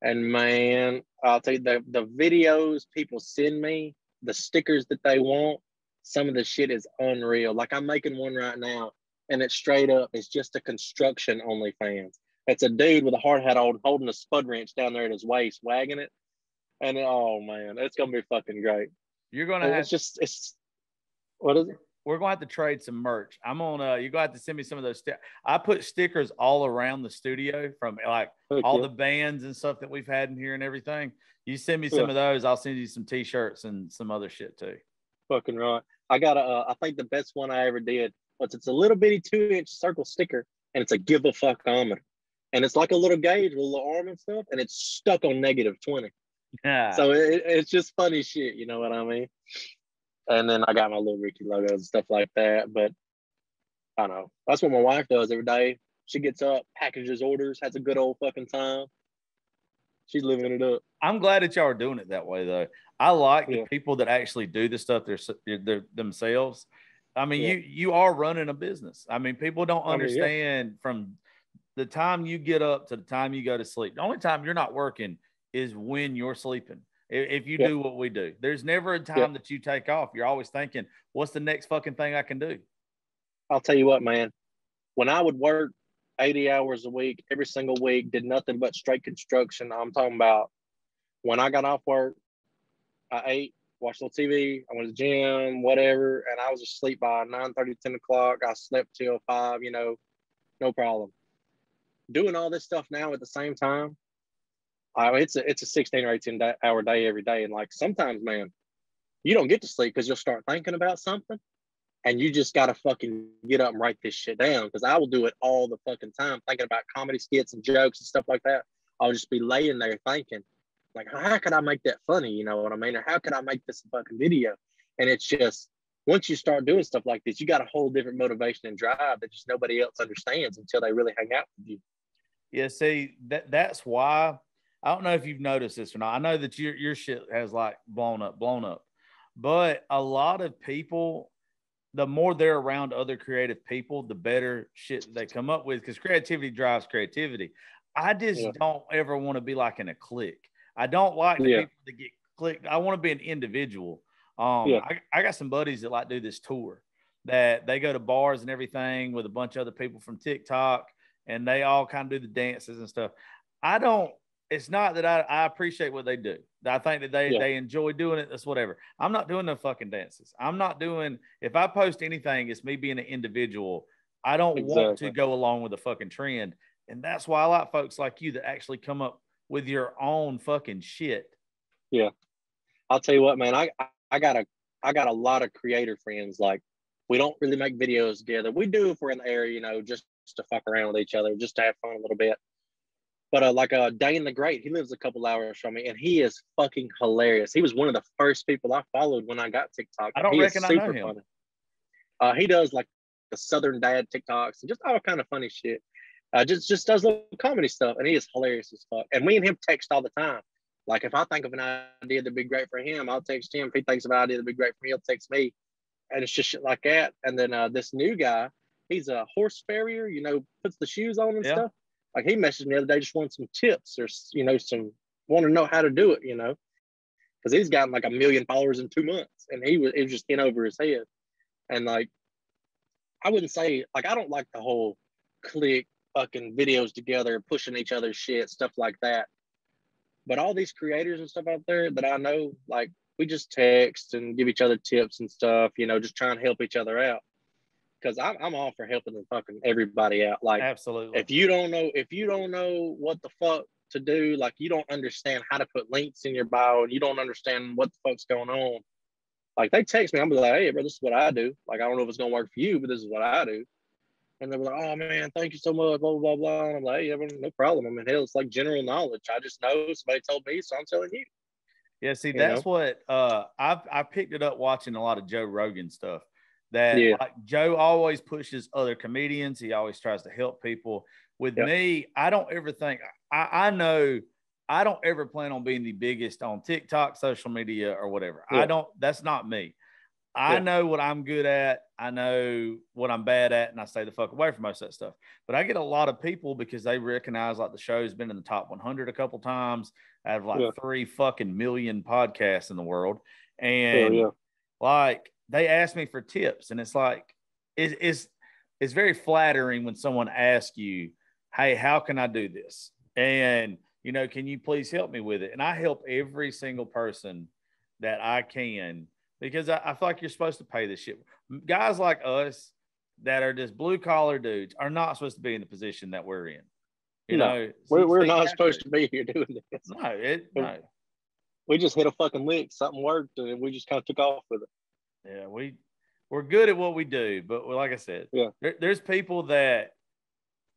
And man, I'll tell you, the videos people send me, the stickers that they want, some of the shit is unreal. Like I'm making one right now, and it's straight up, it's just a construction OnlyFans. It's a dude with a hard hat on, holding a spud wrench down there at his waist, wagging it. And oh man, it's gonna be fucking great. You're gonna have what is it? We're gonna have to trade some merch. I'm on you're gonna have to send me some of those I put stickers all around the studio from like all the bands and stuff that we've had in here and everything. You send me some of those, I'll send you some t-shirts and some other shit too. Fucking right. I got I think the best one I ever did was it's a little bitty 2-inch circle sticker and it's a give a fuckometer. And it's like a little gauge with a little arm and stuff, and it's stuck on -20. Yeah. So it's just funny shit, you know what I mean? And then I got my little Ricky logos and stuff like that. But I don't know. That's what my wife does every day. She gets up, packages orders, has a good old fucking time. She's living it up. I'm glad that y'all are doing it that way, though. I like the people that actually do the stuff themselves. I mean, you are running a business. I mean, people don't understand from the time you get up to the time you go to sleep. The only time you're not working is when you're sleeping. If you do what we do, there's never a time that you take off. You're always thinking, what's the next fucking thing I can do? I'll tell you what, man, when I would work 80 hours a week, every single week, did nothing but straight construction. I'm talking about when I got off work, I ate, watched a little TV, I went to the gym, whatever, and I was asleep by 9:30, 10 o'clock. I slept till 5, you know, no problem. Doing all this stuff now at the same time, it's a 16 or 18 hour day every day. And like sometimes, man, you don't get to sleep because you'll start thinking about something and you just got to fucking get up and write this shit down. Because I will do it all the fucking time, thinking about comedy skits and jokes and stuff like that. I'll just be laying there thinking, like, how could I make that funny? You know what I mean? Or how could I make this a fucking video? And it's just, once you start doing stuff like this, you got a whole different motivation and drive that just nobody else understands until they really hang out with you. Yeah, see, that's why. I don't know if you've noticed this or not. I know that your shit has like blown up, but a lot of people, the more they're around other creative people, the better shit they come up with, because creativity drives creativity. I just don't ever want to be like in a clique. I don't like people to get clicked. I want to be an individual. I got some buddies that like do this tour that they go to bars and everything with a bunch of other people from TikTok, and they all kind of do the dances and stuff. I don't it's not that I appreciate what they do. I think that they enjoy doing it. That's whatever. I'm not doing no fucking dances. I'm not doing, if I post anything, it's me being an individual. I don't want to go along with the fucking trend. And that's why I like folks like you that actually come up with your own fucking shit. Yeah. I'll tell you what, man, I got a lot of creator friends. Like, we don't really make videos together. We do if we're in the area, you know, just to fuck around with each other, just to have fun a little bit. But like Dane the Great, he lives a couple hours from me, and he is fucking hilarious. He was one of the first people I followed when I got TikTok. I don't reckon I know him. Funny. He does like the Southern Dad TikToks and just all kind of funny shit. Just does little comedy stuff, and he is hilarious as fuck. And me and him text all the time. Like, if I think of an idea that'd be great for him, I'll text him. If he thinks of an idea that'd be great for me, he'll text me. And it's just shit like that. And then this new guy, he's a horse farrier, you know, puts the shoes on and stuff. Like, he messaged me the other day, just wanted some tips or, you know, want to know how to do it, you know, because he's gotten like 1 million followers in 2 months, and it was just in over his head. And like, I wouldn't say, like, I don't like the whole click fucking videos together, pushing each other's shit, stuff like that. But all these creators and stuff out there that I know, like, we just text and give each other tips and stuff, you know, just try and help each other out. Because I'm all for helping and fucking everybody out. Like, absolutely. If you don't know what the fuck to do, like, you don't understand how to put links in your bio, and you don't understand what the fuck's going on, like, they text me, I'm like, hey, bro, this is what I do. Like, I don't know if it's gonna work for you, but this is what I do. And they're like, oh man, thank you so much, blah blah blah. And I'm like, hey, no problem. I mean, hell, it's like general knowledge. I just know somebody told me, so I'm telling you. Yeah, see, that's what I picked it up watching a lot of Joe Rogan stuff. That like Joe always pushes other comedians. He always tries to help people. With me, I don't ever think I know I don't ever plan on being the biggest on TikTok, social media, or whatever. That's not me. I know what I'm good at. I know what I'm bad at, and I stay the fuck away from most of that stuff. But I get a lot of people because they recognize, like, the show's been in the top 100 a couple times out of like 3 fucking million podcasts in the world. And like, they ask me for tips, and it's like, it's very flattering when someone asks you, hey, how can I do this? And, you know, can you please help me with it? And I help every single person that I can, because I feel like you're supposed to pay this shit. Guys like us that are just blue collar dudes are not supposed to be in the position that we're in. You know, we're not supposed to be here doing this. No. We just hit a fucking lick. Something worked, and we just kind of took off with it. Yeah, we're good at what we do, but like I said, there's people that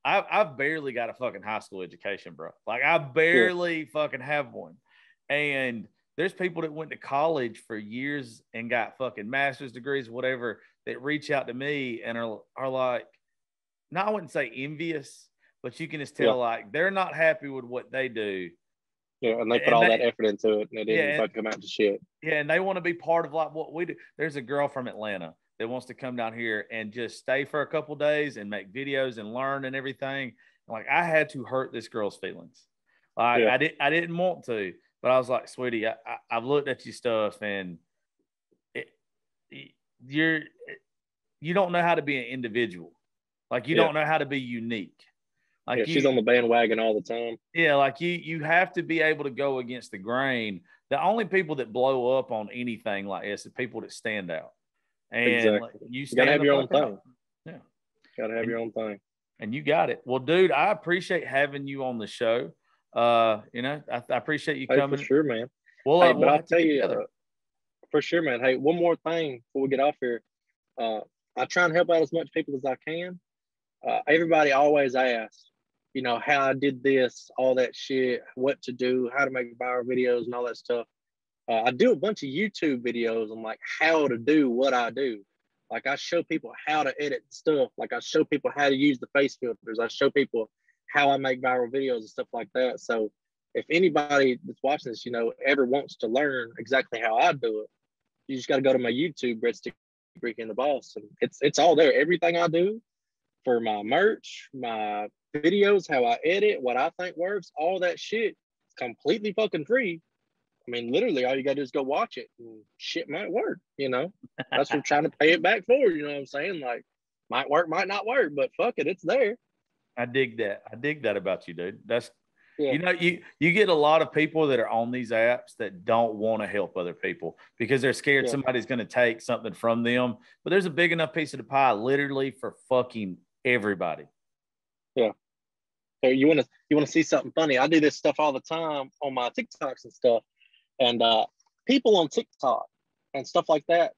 I've barely got a fucking high school education, bro. Like, I barely fucking have one. And there's people that went to college for years and got fucking master's degrees, whatever, that reach out to me and are like, no, I wouldn't say envious, but you can just tell, like, they're not happy with what they do. Yeah, and they put all that effort into it, and it didn't fucking come out to shit. Yeah, and they want to be part of, like, what we do. There's a girl from Atlanta that wants to come down here and just stay for a couple days and make videos and learn and everything. Like, I had to hurt this girl's feelings. Like, I didn't want to, but I was like, sweetie, I've looked at your stuff, and you don't know how to be an individual. Like, you don't know how to be unique. Like, she's on the bandwagon all the time. Yeah, like, you have to be able to go against the grain. The only people that blow up on anything like this are people that stand out. And you gotta have your own thing. Yeah, gotta have your own thing. And you got it. Well, dude, I appreciate having you on the show. You know, I appreciate you coming. For sure, man. Well, but I'll tell you, for sure, man. Hey, one more thing before we get off here. I try and help out as much people as I can. Everybody always asks, you know, how I did this, all that shit, what to do, how to make viral videos and all that stuff. I do a bunch of YouTube videos on, like, how to do what I do. Like, I show people how to edit stuff. Like, I show people how to use the face filters. I show people how I make viral videos and stuff like that. So if anybody that's watching this, you know, ever wants to learn exactly how I do it, you just got to go to my YouTube, Breadstick Greek and the Boss. And it's all there. Everything I do, for my merch, my videos, how I edit, what I think works, all that shit, it's completely fucking free. I mean, literally, all you got to do is go watch it, and shit might work, you know? That's what I'm trying to pay it back for, you know what I'm saying? Like, might work, might not work, but fuck it, it's there. I dig that. I dig that about you, dude. You know, you get a lot of people that are on these apps that don't want to help other people because they're scared somebody's going to take something from them. But there's a big enough piece of the pie literally for fucking everybody. Yeah. So you want to see something funny? I do this stuff all the time on my TikToks and stuff. And people on TikTok and stuff like that,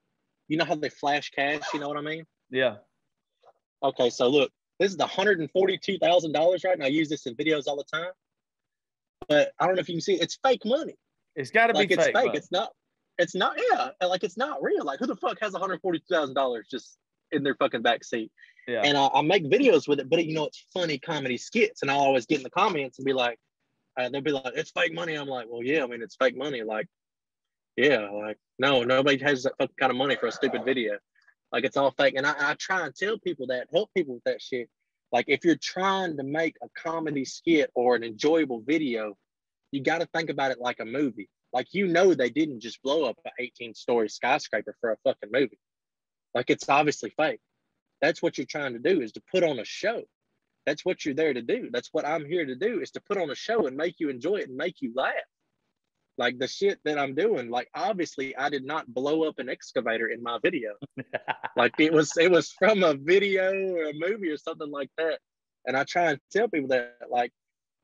you know how they flash cash? You know what I mean? Yeah. Okay, so look, this is the $142,000 right now. I use this in videos all the time. But I don't know if you can see, it's fake money. It's got to be it's fake. money. It's not, yeah. Like, it's not real. Like, who the fuck has $142,000 just in their fucking back seat? Yeah. And I make videos with it, but you know, it's funny comedy skits. And I'll always get in the comments and be like, they'll be like, it's fake money. I'm like, well, yeah, I mean, it's fake money. Like, yeah, like, no, nobody has that fucking kind of money for a stupid video. Like, it's all fake. And I try and tell people that, help people with that shit. Like, if you're trying to make a comedy skit or an enjoyable video, you got to think about it like a movie. Like, you know, they didn't just blow up an 18-story skyscraper for a fucking movie. Like, it's obviously fake. That's what you're trying to do, is to put on a show. That's what you're there to do. That's what I'm here to do, is to put on a show and make you enjoy it and make you laugh. Like, the shit that I'm doing, like, obviously I did not blow up an excavator in my video. Like, it was from a video or a movie or something like that. And I try and tell people that, like,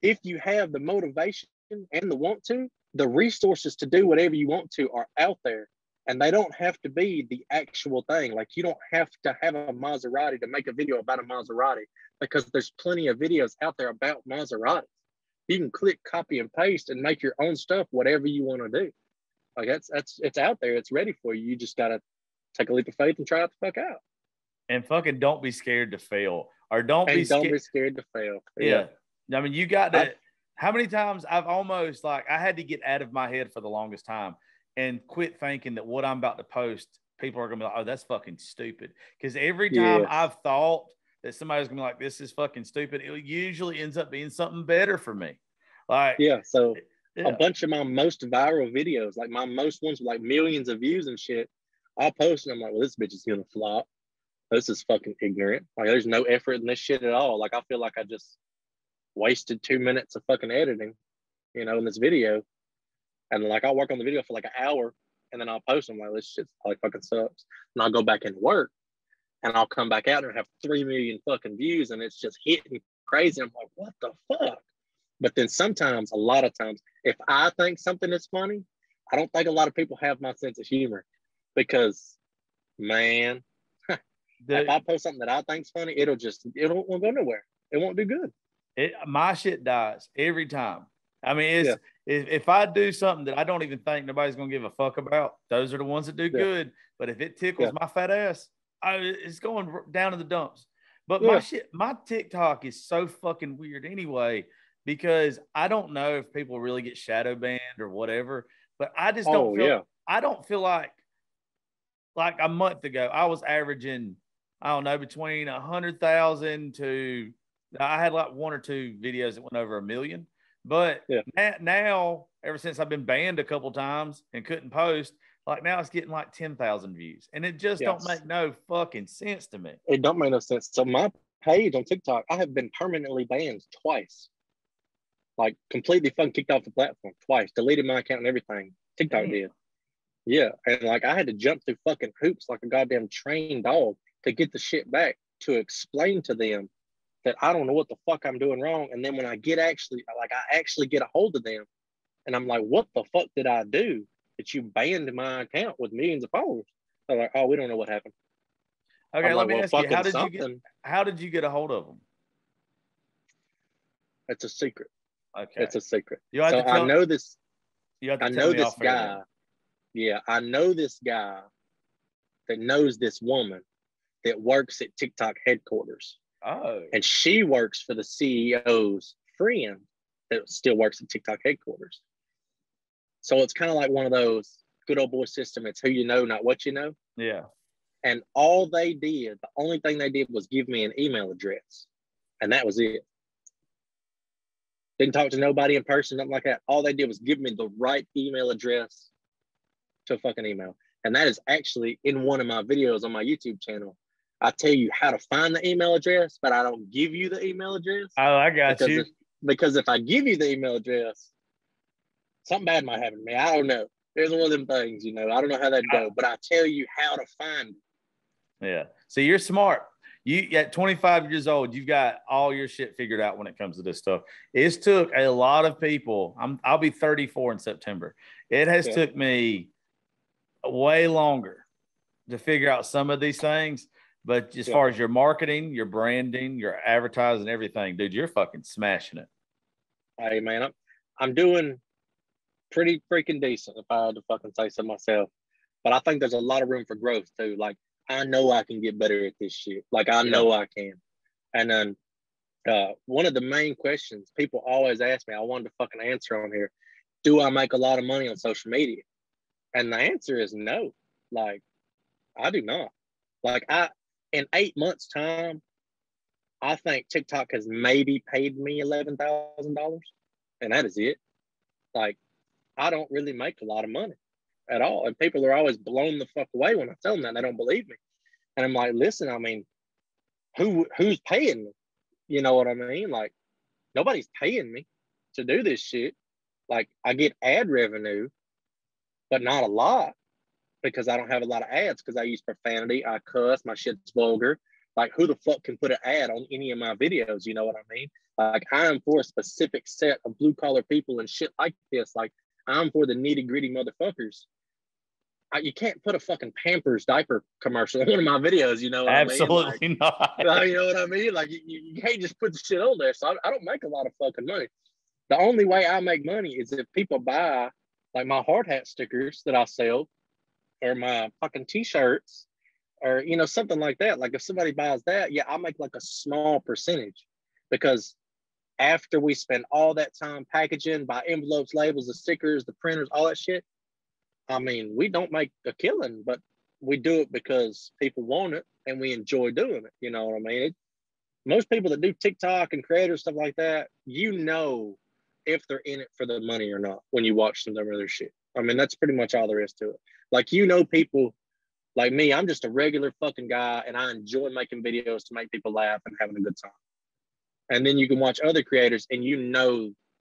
if you have the motivation and the want to, the resources to do whatever you want to are out there. And they don't have to be the actual thing. Like, you don't have to have a Maserati to make a video about a Maserati, because there's plenty of videos out there about Maseratis. You can click copy and paste and make your own stuff, whatever you want to do. Like, it's out there. It's ready for you. You just got to take a leap of faith and try it the fuck out. And fucking don't be scared to fail, or don't be scared to fail. Yeah. I mean, you got to, how many times I've almost, like, I had to get out of my head for the longest time and quit thinking that what I'm about to post, people are going to be like, oh, that's fucking stupid. Because every time I've thought that somebody's going to be like, this is fucking stupid, it usually ends up being something better for me. Like, so a bunch of my most viral videos, like my most ones with like millions of views and shit, I'll post and I'm like, well, this bitch is going to flop. This is fucking ignorant. Like, there's no effort in this shit at all. Like, I feel like I just wasted 2 minutes of fucking editing, you know, in this video. And like, I'll work on the video for like an hour and then I'll post them like, this shit probably fucking sucks. And I'll go back into work and I'll come back out and have 3 million fucking views and it's just hitting crazy. I'm like, what the fuck? But then sometimes, a lot of times, if I think something is funny, I don't think a lot of people have my sense of humor, because, man, if I post something that I think's funny, it won't go nowhere. It won't do good. My shit dies every time. I mean, if I do something that I don't even think nobody's going to give a fuck about, those are the ones that do good. But if it tickles my fat ass, it's going down in the dumps. But my TikTok is so fucking weird anyway, because I don't know if people really get shadow banned or whatever, but I just don't feel, I don't feel like a month ago, I was averaging, I don't know, between 100,000 to, I had like 1 or 2 videos that went over 1 million. But now, ever since I've been banned a couple times and couldn't post, like now it's getting like 10,000 views. And it just don't make no fucking sense to me. It don't make no sense. So my page on TikTok, I have been permanently banned twice. Like, completely fucking kicked off the platform twice. Deleted my account and everything. TikTok did. Yeah. And like, I had to jump through fucking hoops like a goddamn trained dog to get the shit back, to explain to them that I don't know what the fuck I'm doing wrong. And then when I actually get a hold of them and I'm like, what the fuck did I do that you banned my account with millions of followers? They're like, oh, we don't know what happened. Okay, let me ask you, how did you get a hold of them? It's a secret. Okay. It's a secret. I know this. I know this guy. Yeah, I know this guy that knows this woman that works at TikTok headquarters. Oh. And she works for the CEO's friend that still works at TikTok headquarters. So it's kind of like one of those good old boy system. It's who you know, not what you know. Yeah. And the only thing they did was give me an email address. And that was it. Didn't talk to nobody in person, nothing like that. All they did was give me the right email address to a fucking email. And that is actually in one of my videos on my YouTube channel. I tell you how to find the email address, but I don't give you the email address. Oh, I got you. because if I give you the email address, something bad might happen to me. I don't know. There's one of them things, I don't know how that go, but I tell you how to find it. Yeah. See, you're smart. You at 25 years old, you've got all your shit figured out when it comes to this stuff. It's took a lot of people. I'll be 34 in September. It has took me way longer to figure out some of these things. But as far as your marketing, your branding, your advertising, everything, dude, you're fucking smashing it. Hey, man, I'm doing pretty freaking decent, if I had to fucking say so myself. But I think there's a lot of room for growth too. Like, I know I can get better at this shit. Like, I know I can. And then one of the main questions people always ask me, I wanted to fucking answer on here, do I make a lot of money on social media? And the answer is no. Like, I do not. Like, in 8 months' time, I think TikTok has maybe paid me $11,000, and that is it. Like, I don't really make a lot of money at all. And people are always blown the fuck away when I tell them that. They don't believe me. And I'm like, listen, I mean, who's paying me? You know what I mean? Like, nobody's paying me to do this shit. Like, I get ad revenue, but not a lot because I don't have a lot of ads because I use profanity. I cuss. My shit's vulgar. Like, who the fuck can put an ad on any of my videos? You know what I mean? Like, I am for a specific set of blue collar people and shit like this. Like, I'm for the nitty gritty motherfuckers. You can't put a fucking Pampers diaper commercial in one of my videos. You know what Absolutely I mean? not. You know what I mean? Like, you can't just put the shit on there. So I don't make a lot of fucking money. The only way I make money is if people buy like my hard hat stickers that I sell or my fucking t-shirts or, something like that. Like, if somebody buys that, I make like a small percentage because after we spend all that time packaging, buy envelopes, labels, the stickers, the printers, all that shit, I mean, we don't make a killing, but we do it because people want it and we enjoy doing it. You know what I mean? Most people that do TikTok and creators, stuff like that, if they're in it for the money or not when you watch some of their shit. I mean, that's pretty much all there is to it. Like, people like me, I'm just a regular fucking guy and I enjoy making videos to make people laugh and having a good time. And then you can watch other creators and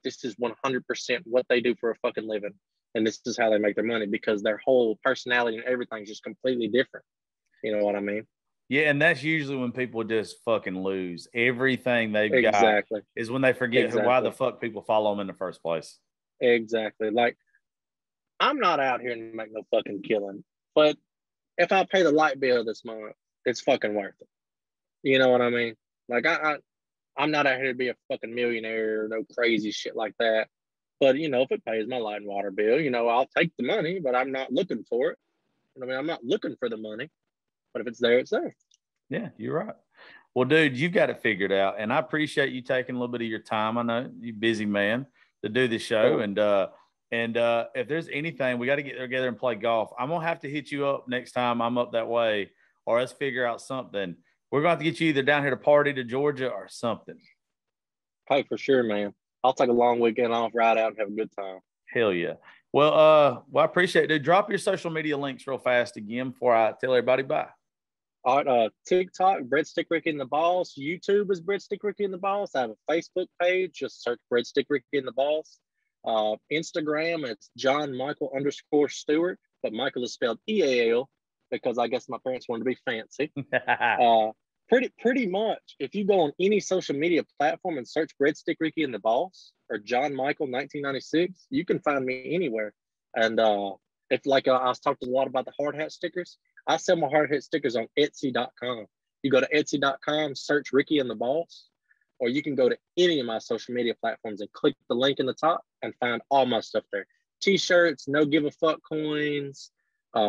this is 100% what they do for a fucking living. And this is how they make their money because their whole personality and everything is just completely different. You know what I mean? Yeah, and that's usually when people just fucking lose everything they've got is when they forget why the fuck people follow them in the first place. Exactly. Like, I'm not out here to make no fucking killing, but if I pay the light bill this month, it's fucking worth it. You know what I mean? Like, I'm not out here to be a fucking millionaire or no crazy shit like that. But, if it pays my light and water bill, I'll take the money, but I'm not looking for it. I mean, I'm not looking for the money, but if it's there, it's there. Yeah, you're right. Well, dude, you got it figured out. And I appreciate you taking a little bit of your time. I know you're a busy man to do this show. Cool. And if there's anything, we got to get together and play golf. I'm going to have to hit you up next time I'm up that way, or let's figure out something. We're going to have to get you either down here to party to Georgia or something. Hey, for sure, man. I'll take a long weekend off, ride out, and have a good time. Hell yeah. Well, I appreciate it, dude. Drop your social media links real fast again before I tell everybody bye. All right, TikTok, Breadstick Ricky and the Boss. YouTube is Breadstick Ricky and the Boss. I have a Facebook page. Just search Breadstick Ricky and the Boss. Instagram, it's John Michael _Stewart, but Michael is spelled EAL because I guess my parents wanted to be fancy. Pretty much, if you go on any social media platform and search Breadstick Ricky and the Boss or John Michael 1996, you can find me anywhere. And if I was talking a lot about the hard hat stickers, I sell my hard hat stickers on Etsy.com. You go to Etsy.com, search Ricky and the Boss, or you can go to any of my social media platforms and click the link in the top and find all my stuff there. T-shirts, no give a fuck coins,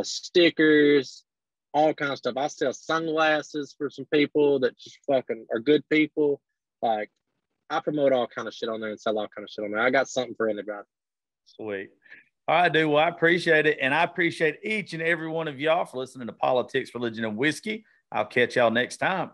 stickers, all kinds of stuff. I sell sunglasses for some people that just fucking are good people. Like, I promote all kind of shit on there and sell all kind of shit on there. I got something for anybody. Sweet. All right, dude. Well, I appreciate it. And I appreciate each and every one of y'all for listening to Politics, Religion, and Whiskey. I'll catch y'all next time.